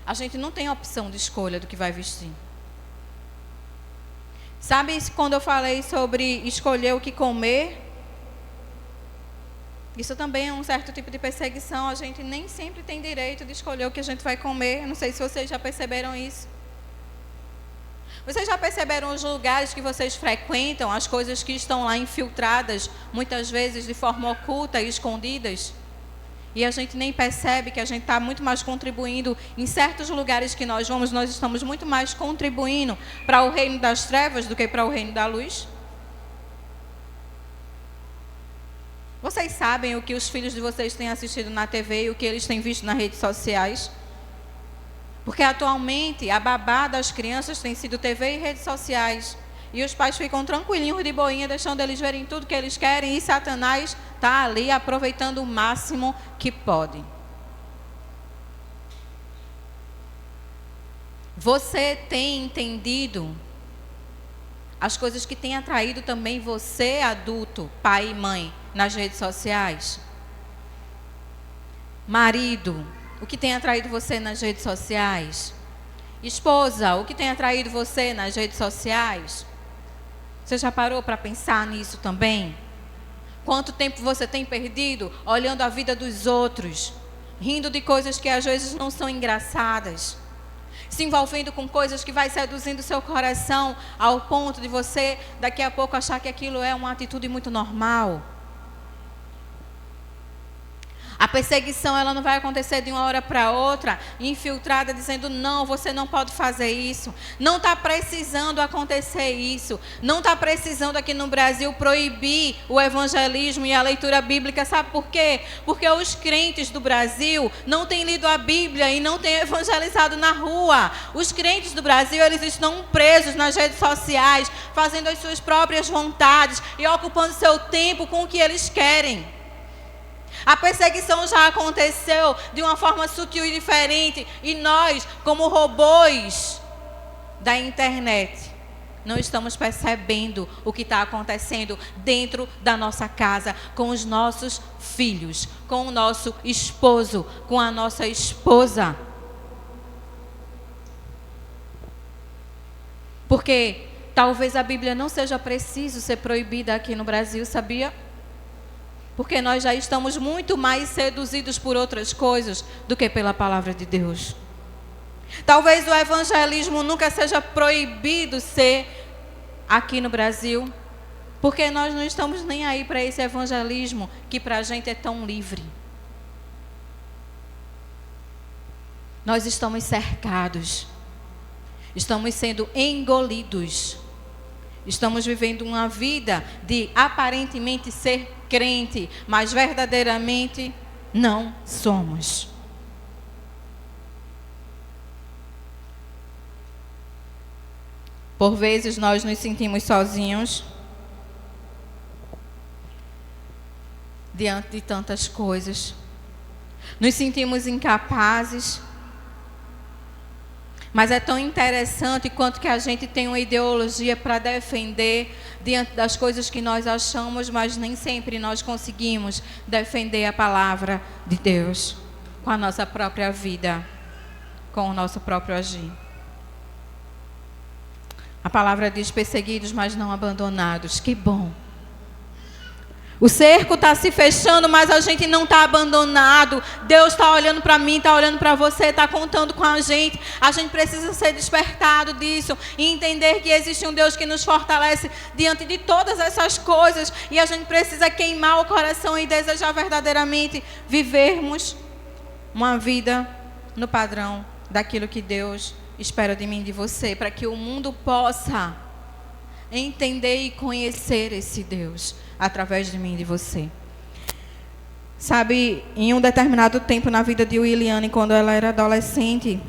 A gente não tem opção de escolha do que vai vestir. Sabe, quando eu falei sobre escolher o que comer, isso também é um certo tipo de perseguição. A gente nem sempre tem direito de escolher o que a gente vai comer. Eu não sei se vocês já perceberam isso. Vocês já perceberam os lugares que vocês frequentam, as coisas que estão lá infiltradas, muitas vezes de forma oculta e escondidas? E a gente nem percebe que a gente está muito mais contribuindo. Em certos lugares que nós vamos, nós estamos muito mais contribuindo para o reino das trevas do que para o reino da luz. Vocês sabem o que os filhos de vocês têm assistido na TV e o que eles têm visto nas redes sociais? Porque atualmente a babá das crianças tem sido TV e redes sociais. E os pais ficam tranquilinhos de boinha, deixando eles verem tudo que eles querem. E Satanás está ali aproveitando o máximo que pode. Você tem entendido as coisas que têm atraído também você, adulto, pai e mãe, nas redes sociais? Marido, o que tem atraído você nas redes sociais? Esposa, o que tem atraído você nas redes sociais? Você já parou para pensar nisso também? Quanto tempo você tem perdido olhando a vida dos outros, rindo de coisas que às vezes não são engraçadas, se envolvendo com coisas que vai seduzindo o seu coração ao ponto de você daqui a pouco achar que aquilo é uma atitude muito normal? A perseguição, ela não vai acontecer de uma hora para outra, infiltrada, dizendo, não, você não pode fazer isso. Não está precisando acontecer isso. Não está precisando aqui no Brasil proibir o evangelismo e a leitura bíblica. Sabe por quê? Porque os crentes do Brasil não têm lido a Bíblia e não têm evangelizado na rua. Os crentes do Brasil, eles estão presos nas redes sociais, fazendo as suas próprias vontades e ocupando seu tempo com o que eles querem. A perseguição já aconteceu de uma forma sutil e diferente. E nós, como robôs da internet, não estamos percebendo o que está acontecendo dentro da nossa casa, com os nossos filhos, com o nosso esposo, com a nossa esposa. Porque talvez a Bíblia não seja preciso ser proibida aqui no Brasil, sabia? Porque nós já estamos muito mais seduzidos por outras coisas do que pela palavra de Deus. Talvez o evangelismo nunca seja proibido ser aqui no Brasil, porque nós não estamos nem aí para esse evangelismo que para a gente é tão livre. Nós estamos cercados, estamos sendo engolidos, estamos vivendo uma vida de aparentemente ser crente, mas verdadeiramente não somos. Por vezes nós nos sentimos sozinhos diante de tantas coisas. Nos sentimos incapazes. Mas é tão interessante quanto que a gente tem uma ideologia para defender diante das coisas que nós achamos, mas nem sempre nós conseguimos defender a palavra de Deus com a nossa própria vida, com o nosso próprio agir. A palavra diz perseguidos, mas não abandonados. Que bom. O cerco está se fechando, mas a gente não está abandonado. Deus está olhando para mim, está olhando para você, está contando com a gente. A gente precisa ser despertado disso e entender que existe um Deus que nos fortalece diante de todas essas coisas. E a gente precisa queimar o coração e desejar verdadeiramente vivermos uma vida no padrão daquilo que Deus espera de mim e de você, para que o mundo possa entender e conhecer esse Deus através de mim e de você. Sabe, em um determinado tempo na vida de Williane, quando ela era adolescente,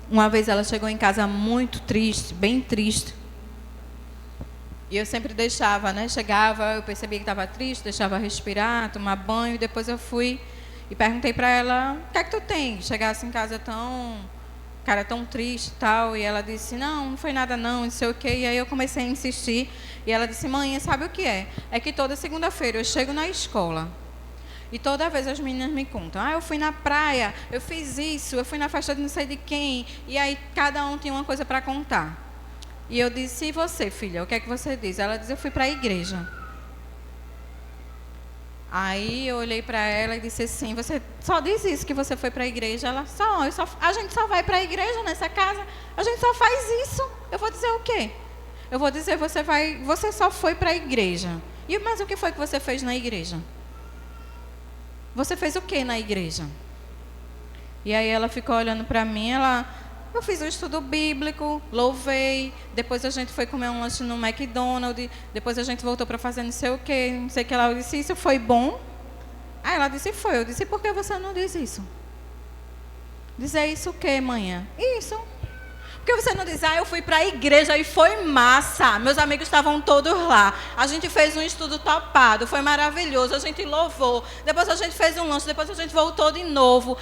uma vez ela chegou em casa muito triste, bem triste. E eu sempre deixava, né? Chegava, eu percebia que estava triste, deixava respirar, tomar banho, e depois eu fui e perguntei para ela: o que é que tu tem? Chegasse em casa cara tão triste e tal. E ela disse: não foi nada não, não sei o quê. E aí eu comecei a insistir. E ela disse: mãe, sabe o que é? É que toda segunda-feira eu chego na escola e toda vez as meninas me contam: eu fui na praia, eu fiz isso, eu fui na festa de não sei de quem. E aí cada um tinha uma coisa para contar. E eu disse: e você, filha, o que é que você diz? Ela disse: eu fui para a igreja. Aí eu olhei para ela e disse assim: você só diz isso, que você foi para a igreja? Ela: a gente só vai para a igreja nessa casa, a gente só faz isso. Eu vou dizer o quê? Eu vou dizer: você só foi para a igreja. Mas o que foi que você fez na igreja? Você fez o que na igreja? E aí ela ficou olhando para mim, eu fiz um estudo bíblico, louvei, depois a gente foi comer um lanche no McDonald's, depois a gente voltou para fazer não sei o que, não sei o que lá. Eu disse: isso foi bom? Aí ela disse: foi. Eu disse: por que você não diz isso? Dizer isso o que, manhã? Isso. Por que você não diz: eu fui para a igreja e foi massa, meus amigos estavam todos lá, a gente fez um estudo topado, foi maravilhoso, a gente louvou, depois a gente fez um lanche, depois a gente voltou de novo,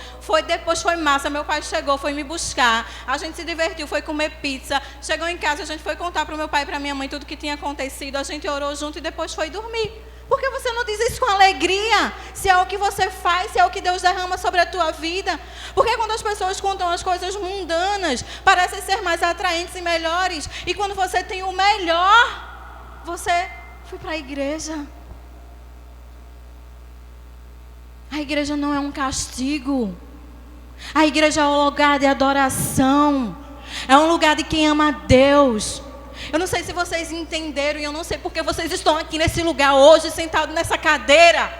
depois foi massa, meu pai chegou, foi me buscar, a gente se divertiu, foi comer pizza, chegou em casa, a gente foi contar para o meu pai e para a minha mãe tudo que tinha acontecido, a gente orou junto e depois foi dormir. Por que você não diz isso com alegria? Se é o que você faz, se é o que Deus derrama sobre a tua vida. Porque quando as pessoas contam as coisas mundanas, parecem ser mais atraentes e melhores. E quando você tem o melhor, você foi para a igreja. A igreja não é um castigo. A igreja é um lugar de adoração. É um lugar de quem ama a Deus. Eu não sei se vocês entenderam, e eu não sei porque vocês estão aqui nesse lugar hoje, sentados nessa cadeira.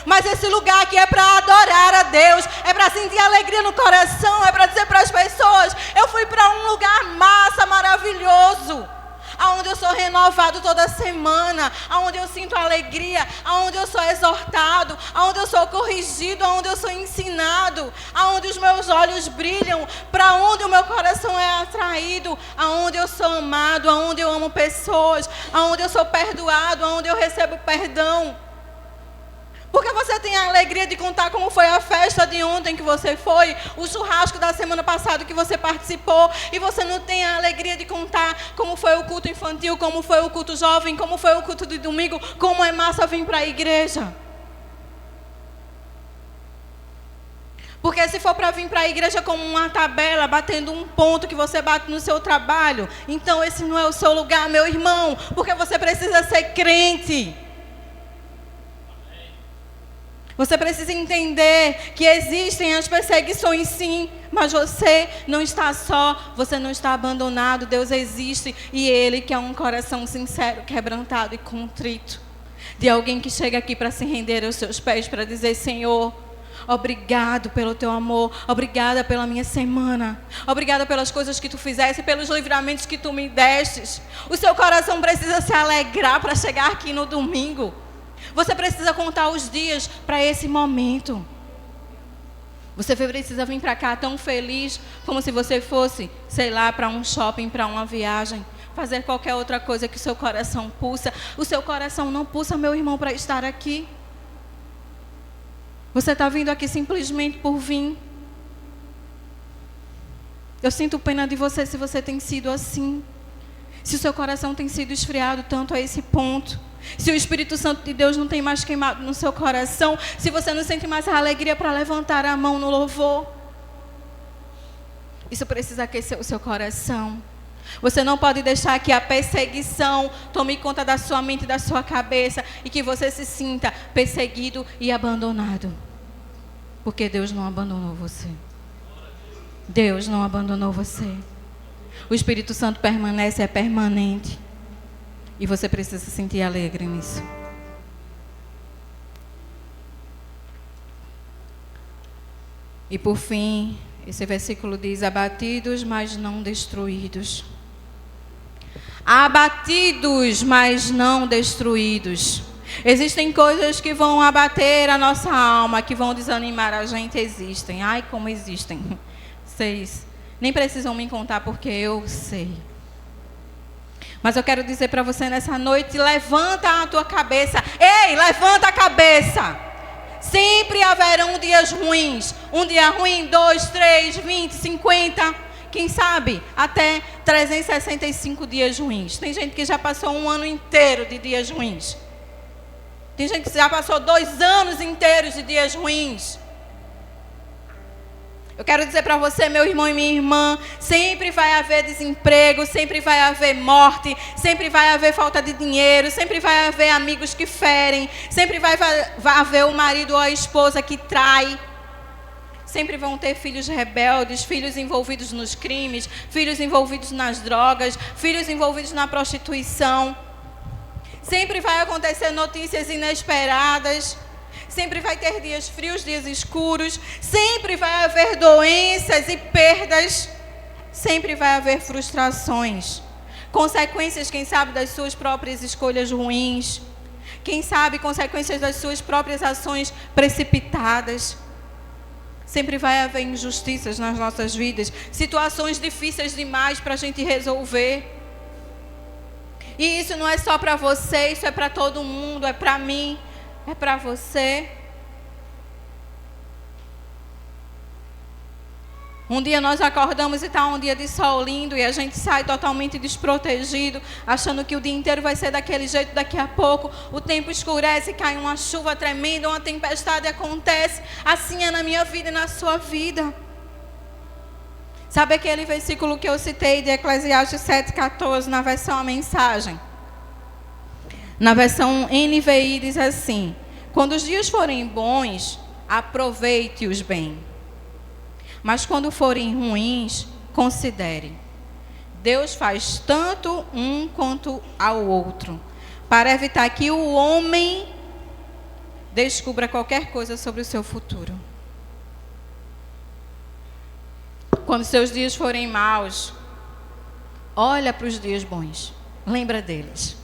Mas esse lugar aqui é para adorar a Deus, é para sentir alegria no coração, é para dizer para as pessoas: eu fui para um lugar massa, maravilhoso, aonde eu sou renovado toda semana, aonde eu sinto alegria, aonde eu sou exortado, aonde eu sou corrigido, aonde eu sou ensinado, aonde os meus olhos brilham, para onde o meu coração é atraído, aonde eu sou amado, aonde eu amo pessoas, aonde eu sou perdoado, aonde eu recebo perdão. Porque você tem a alegria de contar como foi a festa de ontem que você foi, o churrasco da semana passada que você participou, e você não tem a alegria de contar como foi o culto infantil, como foi o culto jovem, como foi o culto de domingo, como é massa vir para a igreja. Porque se for para vir para a igreja como uma tabela, batendo um ponto que você bate no seu trabalho, então esse não é o seu lugar, meu irmão, porque você precisa ser crente. Você precisa entender que existem as perseguições, sim, mas você não está só, você não está abandonado. Deus existe e Ele quer um coração sincero, quebrantado e contrito. De alguém que chega aqui para se render aos seus pés, para dizer: Senhor, obrigado pelo teu amor, obrigada pela minha semana, obrigada pelas coisas que tu fizeste, pelos livramentos que tu me destes. O seu coração precisa se alegrar para chegar aqui no domingo. Você precisa contar os dias para esse momento. Você precisa vir para cá tão feliz como se você fosse, sei lá, para um shopping, para uma viagem, fazer qualquer outra coisa que o seu coração pulsa. O seu coração não pulsa, meu irmão, para estar aqui. Você está vindo aqui simplesmente por vir. Eu sinto pena de você se você tem sido assim. Se o seu coração tem sido esfriado tanto a esse ponto. Se o Espírito Santo de Deus não tem mais queimado no seu coração. Se você não sente mais a alegria para levantar a mão no louvor. Isso precisa aquecer o seu coração. Você não pode deixar que a perseguição tome conta da sua mente e da sua cabeça. E que você se sinta perseguido e abandonado. Porque Deus não abandonou você. Deus não abandonou você. O Espírito Santo permanece, é permanente. E você precisa se sentir alegre nisso. E por fim, esse versículo diz: abatidos, mas não destruídos. Abatidos, mas não destruídos. Existem coisas que vão abater a nossa alma, que vão desanimar a gente. Existem. Ai, como existem. Vocês nem precisam me contar, porque eu sei. Mas eu quero dizer para você nessa noite: levanta a tua cabeça. Ei, levanta a cabeça. Sempre haverão dias ruins. Um dia ruim, 2, 3, 20, 50, quem sabe até 365 dias ruins. Tem gente que já passou um ano inteiro de dias ruins. Tem gente que já passou 2 anos inteiros de dias ruins. Eu quero dizer para você, meu irmão e minha irmã, sempre vai haver desemprego, sempre vai haver morte, sempre vai haver falta de dinheiro, sempre vai haver amigos que ferem, sempre vai haver o marido ou a esposa que trai. Sempre vão ter filhos rebeldes, filhos envolvidos nos crimes, filhos envolvidos nas drogas, filhos envolvidos na prostituição. Sempre vai acontecer notícias inesperadas. Sempre vai ter dias frios, dias escuros. Sempre vai haver doenças e perdas. Sempre vai haver frustrações. Consequências, quem sabe, das suas próprias escolhas ruins. Quem sabe, consequências das suas próprias ações precipitadas. Sempre vai haver injustiças nas nossas vidas. Situações difíceis demais para a gente resolver. E isso não é só para você, isso é para todo mundo, é para mim. É para você. Um dia nós acordamos e está um dia de sol lindo e a gente sai totalmente desprotegido, achando que o dia inteiro vai ser daquele jeito. Daqui a pouco o tempo escurece, cai uma chuva tremenda, uma tempestade acontece. Assim é na minha vida e na sua vida. Sabe aquele versículo que eu citei de Eclesiastes 7,14 na versão A Mensagem? Na versão NVI diz assim: quando os dias forem bons, aproveite-os bem. Mas quando forem ruins, considere. Deus faz tanto um quanto ao outro, para evitar que o homem descubra qualquer coisa sobre o seu futuro. Quando seus dias forem maus, olha para os dias bons. Lembra deles.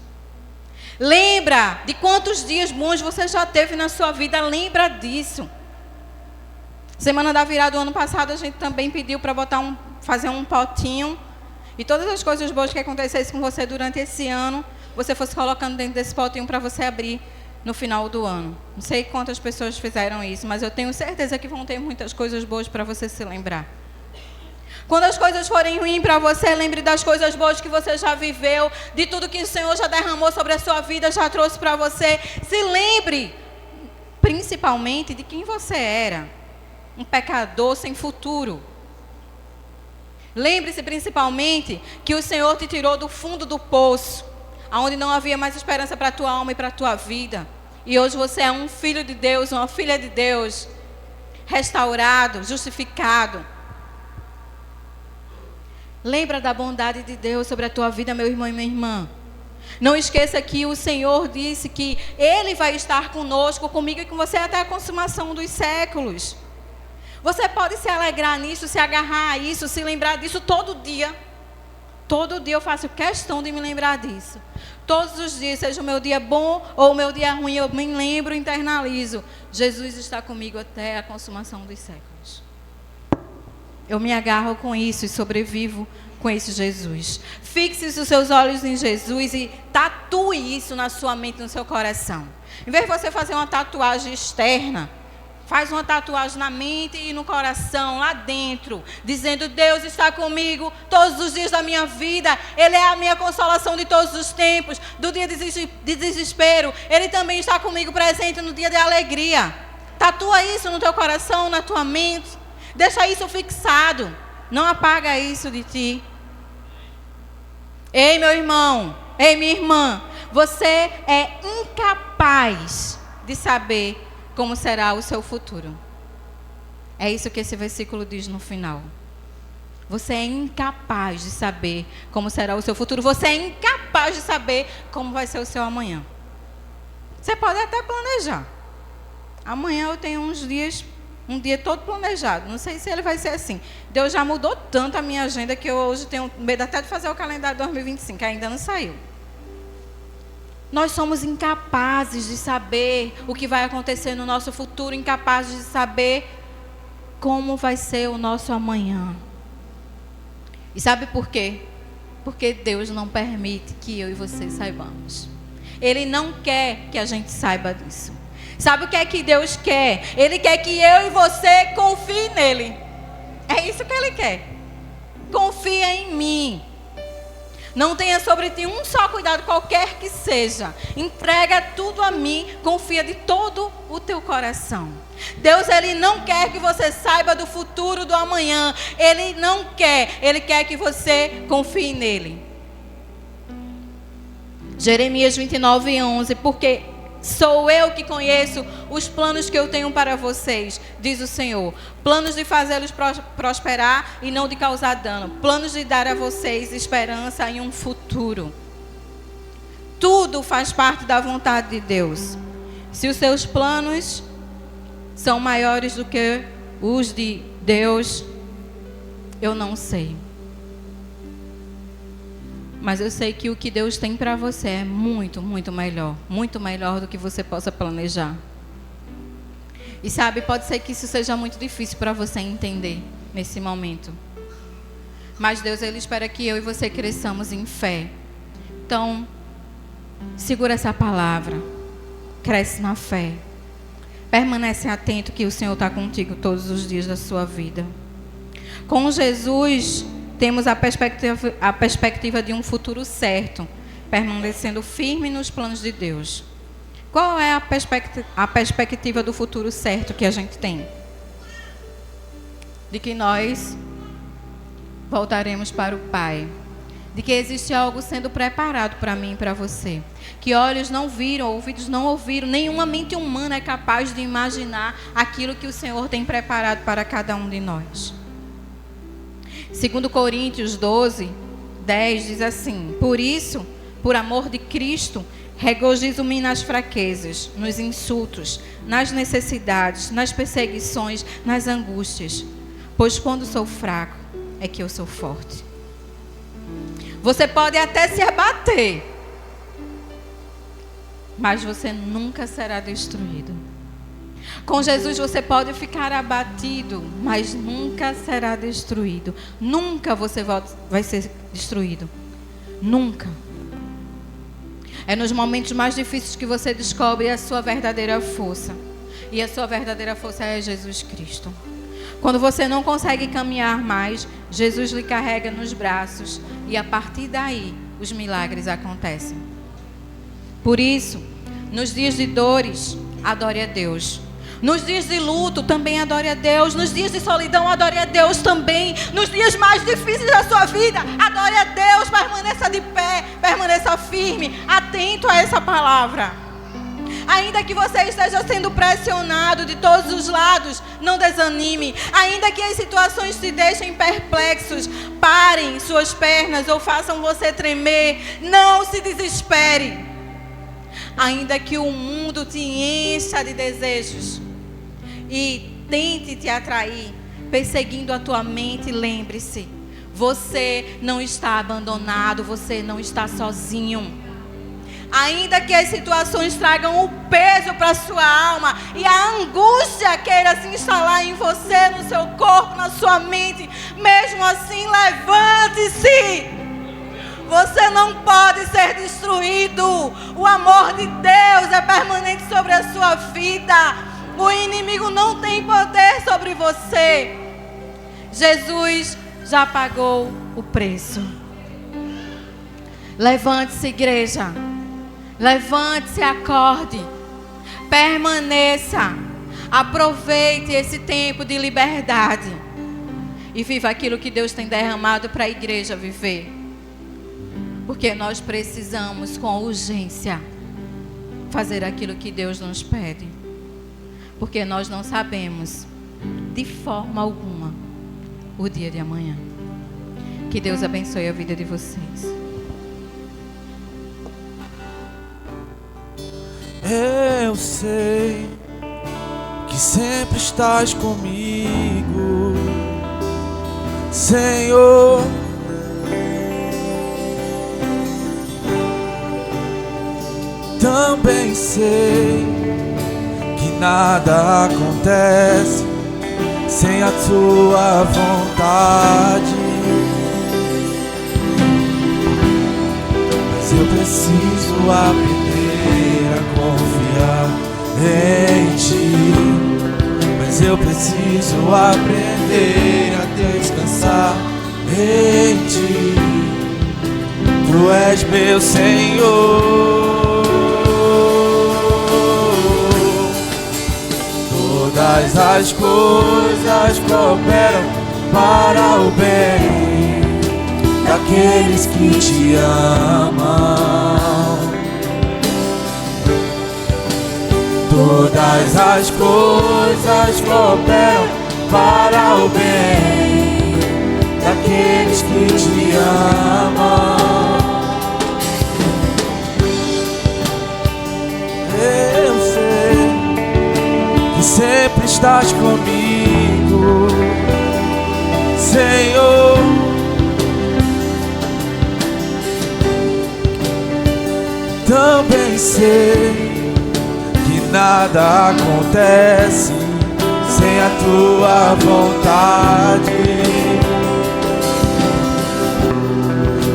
Lembra de quantos dias bons você já teve na sua vida. Lembra disso. Semana da virada do ano passado, a gente também pediu para fazer um potinho. E todas as coisas boas que acontecessem com você durante esse ano, você fosse colocando dentro desse potinho para você abrir no final do ano. Não sei quantas pessoas fizeram isso, mas eu tenho certeza que vão ter muitas coisas boas para você se lembrar. Quando as coisas forem ruins para você, lembre das coisas boas que você já viveu, de tudo que o Senhor já derramou sobre a sua vida, já trouxe para você. Se lembre, principalmente, de quem você era. Um pecador sem futuro. Lembre-se principalmente que o Senhor te tirou do fundo do poço, onde não havia mais esperança para a tua alma e para a tua vida. E hoje você é um filho de Deus, uma filha de Deus, restaurado, justificado. Lembra da bondade de Deus sobre a tua vida, meu irmão e minha irmã. Não esqueça que o Senhor disse que Ele vai estar conosco, comigo e com você até a consumação dos séculos. Você pode se alegrar nisso, se agarrar a isso, se lembrar disso todo dia. Todo dia eu faço questão de me lembrar disso. Todos os dias, seja o meu dia bom ou o meu dia ruim, eu me lembro, internalizo. Jesus está comigo até a consumação dos séculos. Eu me agarro com isso e sobrevivo com esse Jesus. Fixe os seus olhos em Jesus e tatue isso na sua mente, no seu coração. Em vez de você fazer uma tatuagem externa, Faz uma tatuagem na mente e no coração, lá dentro, dizendo: Deus está comigo todos os dias da minha vida. Ele é a minha consolação de todos os tempos, do dia de desespero. Ele também está comigo presente no dia de alegria. Tatua isso no teu coração, na tua mente. Deixa isso fixado. Não apaga isso de ti. Ei, meu irmão, ei, minha irmã, você é incapaz de saber como será o seu futuro. É isso que esse versículo diz no final. Você é incapaz de saber como será o seu futuro. Você é incapaz de saber como vai ser o seu amanhã. Você pode até planejar. Amanhã eu tenho um dia todo planejado. Não sei se ele vai ser assim. Deus já mudou tanto a minha agenda que eu hoje tenho medo até de fazer o calendário 2025, que ainda não saiu. Nós somos incapazes de saber o que vai acontecer no nosso futuro, incapazes de saber como vai ser o nosso amanhã. E sabe por quê? Porque Deus não permite que eu e você saibamos. Ele não quer que a gente saiba disso. Sabe o que é que Deus quer? Ele quer que eu e você confie nele. É isso que Ele quer. Confia em mim. Não tenha sobre ti um só cuidado, qualquer que seja. Entrega tudo a mim, confia de todo o teu coração. Deus, Ele não quer que você saiba do futuro, do amanhã. Ele não quer, Ele quer que você confie nele. Jeremias 29:11, porque sou eu que conheço os planos que eu tenho para vocês, diz o Senhor. Planos de fazê-los prosperar e não de causar dano. Planos de dar a vocês esperança em um futuro. Tudo faz parte da vontade de Deus. Se os seus planos são maiores do que os de Deus, eu não sei. Mas eu sei que o que Deus tem para você é muito, muito melhor do que você possa planejar. E sabe, pode ser que isso seja muito difícil para você entender nesse momento. Mas Deus, Ele espera que eu e você cresçamos em fé. Então, segura essa palavra. Cresce na fé. Permanece atento que o Senhor está contigo todos os dias da sua vida. Com Jesus, temos a perspectiva de um futuro certo, permanecendo firme nos planos de Deus. Qual é a perspectiva do futuro certo que a gente tem? De que nós voltaremos para o Pai. De que existe algo sendo preparado para mim e para você. Que olhos não viram, ouvidos não ouviram, nenhuma mente humana é capaz de imaginar aquilo que o Senhor tem preparado para cada um de nós. 2 Coríntios 12:10 diz assim: por isso, por amor de Cristo, regozijo-me nas fraquezas, nos insultos, nas necessidades, nas perseguições, nas angústias. Pois quando sou fraco, é que eu sou forte. Você pode até se abater, mas você nunca será destruído. Com Jesus você pode ficar abatido, mas nunca será destruído. Nunca você vai ser destruído. Nunca. É nos momentos mais difíceis que você descobre a sua verdadeira força. E a sua verdadeira força é Jesus Cristo. Quando você não consegue caminhar mais, Jesus lhe carrega nos braços. E a partir daí, os milagres acontecem. Por isso, nos dias de dores, adore a Deus. Nos dias de luto, também adore a Deus. Nos dias de solidão, adore a Deus também. Nos dias mais difíceis da sua vida, adore a Deus. Permaneça de pé, permaneça firme, atento a essa palavra. Ainda que você esteja sendo pressionado de todos os lados, não desanime. Ainda que as situações te deixem perplexos, parem suas pernas ou façam você tremer, não se desespere. Ainda que o mundo te encha de desejos e tente te atrair, perseguindo a tua mente, lembre-se, você não está abandonado, você não está sozinho. Ainda que as situações tragam o peso para a sua alma e a angústia queira se instalar em você, no seu corpo, na sua mente, mesmo assim, levante-se. Você não pode ser destruído. O amor de Deus é permanente sobre a sua vida. O inimigo não tem poder sobre você. Jesus já pagou o preço. Levante-se, igreja. Levante-se, acorde. Permaneça. Aproveite esse tempo de liberdade. E viva aquilo que Deus tem derramado para a igreja viver. Porque nós precisamos, com urgência, fazer aquilo que Deus nos pede. Porque nós não sabemos, de forma alguma, o dia de amanhã. Que Deus abençoe a vida de vocês. Eu sei que sempre estás comigo, Senhor. Também sei que nada acontece sem a tua vontade, mas eu preciso aprender a confiar em ti. Mas eu preciso aprender a descansar em ti. Tu és meu Senhor. Todas as coisas cooperam para o bem daqueles que te amam. Todas as coisas cooperam para o bem daqueles que te amam. Eu sei que sempre estás comigo, Senhor. Também sei que nada acontece sem a tua vontade,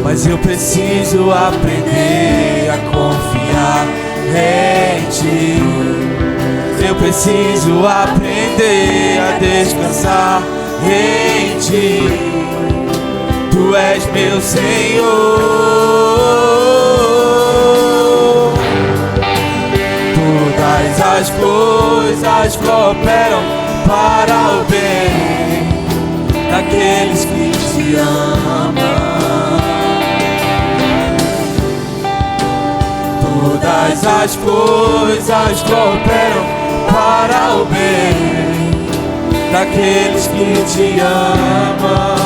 mas eu preciso aprender a confiar em ti. Eu preciso aprender a descansar em ti. Tu és meu Senhor. Todas as coisas cooperam para o bem daqueles que te amam. Todas as coisas cooperam para o bem daqueles que te amam.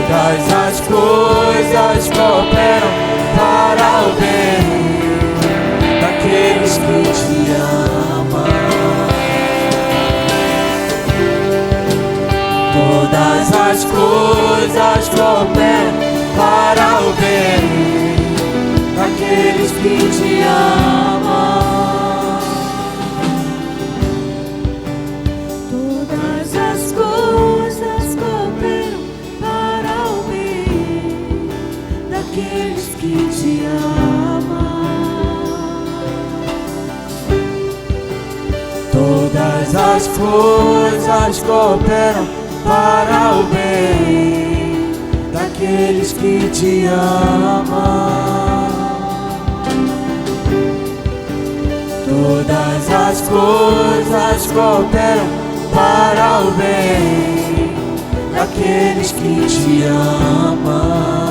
Todas as coisas cooperam para o bem daqueles que te amam. Todas as coisas cooperam para o bem daqueles que te amam. Todas as coisas cooperam para o bem daqueles que te amam. Todas as coisas cooperam para o bem daqueles que te amam. Todas as coisas cooperam para o bem daqueles que te amam.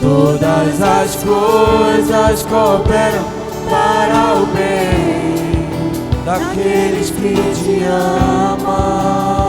Todas as coisas cooperam para o bem daqueles que te amam.